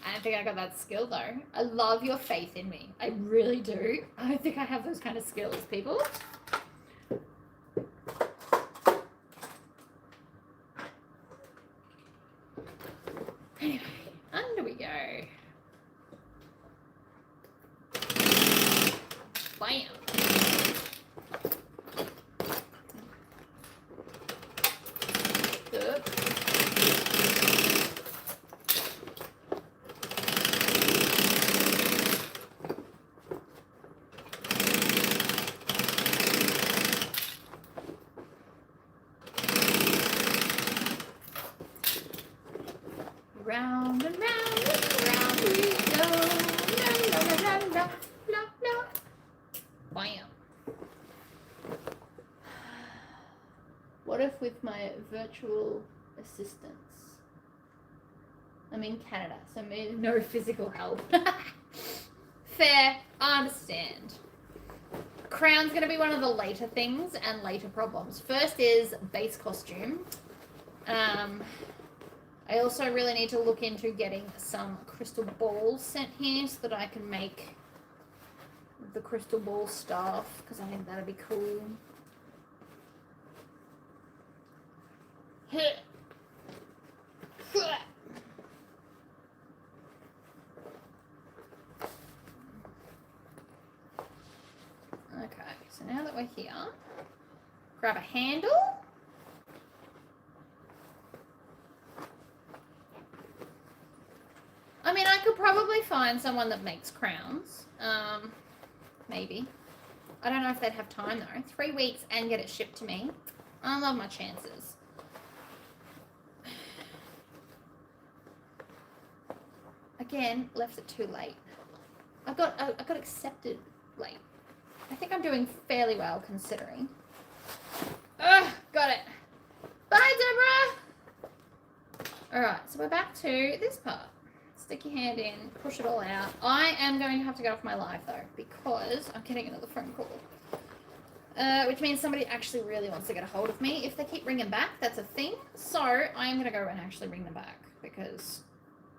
I don't think I got that skill though. I love your faith in me. I really do. I don't think I have those kind of skills, people. Anyway, under we go. Bam. Good. Round and round and round we go. La la la la la la la. Bam. What if with my virtual assistants? I'm in Canada, so no physical help. Fair, I understand. Crown's going to be one of the later things and later problems. First is base costume. I also really need to look into getting some crystal balls sent here so that I can make the crystal ball stuff, because I think that'd be cool. Okay, so now that we're here, grab a handle. I mean, I could probably find someone that makes crowns. Maybe. I don't know if they'd have time though. 3 weeks and get it shipped to me. I love my chances. Again, left it too late. I got accepted late. I think I'm doing fairly well considering. Ugh, got it. Bye, Deborah. All right, so we're back to this part. Stick your hand in, push it all out. I am going to have to get off my live though, because I'm getting another phone call. Which means somebody actually really wants to get a hold of me. If they keep ringing back, that's a thing. So I am going to go and actually ring them back because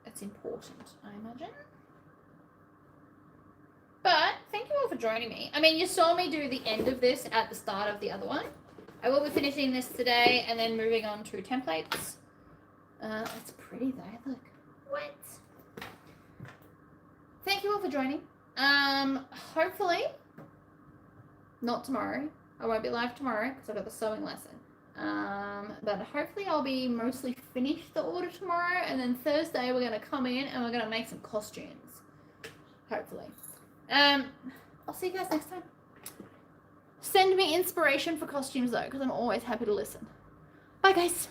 it's important, I imagine. But thank you all for joining me. I mean, you saw me do the end of this at the start of the other one. I will be finishing this today and then moving on to templates. It's pretty though, look. What? Thank you all for joining. Hopefully, not tomorrow. I won't be live tomorrow because I've got the sewing lesson. But hopefully I'll be mostly finished the order tomorrow, and then Thursday we're going to come in and we're going to make some costumes. Hopefully. I'll see you guys next time. Send me inspiration for costumes though, because I'm always happy to listen. Bye guys.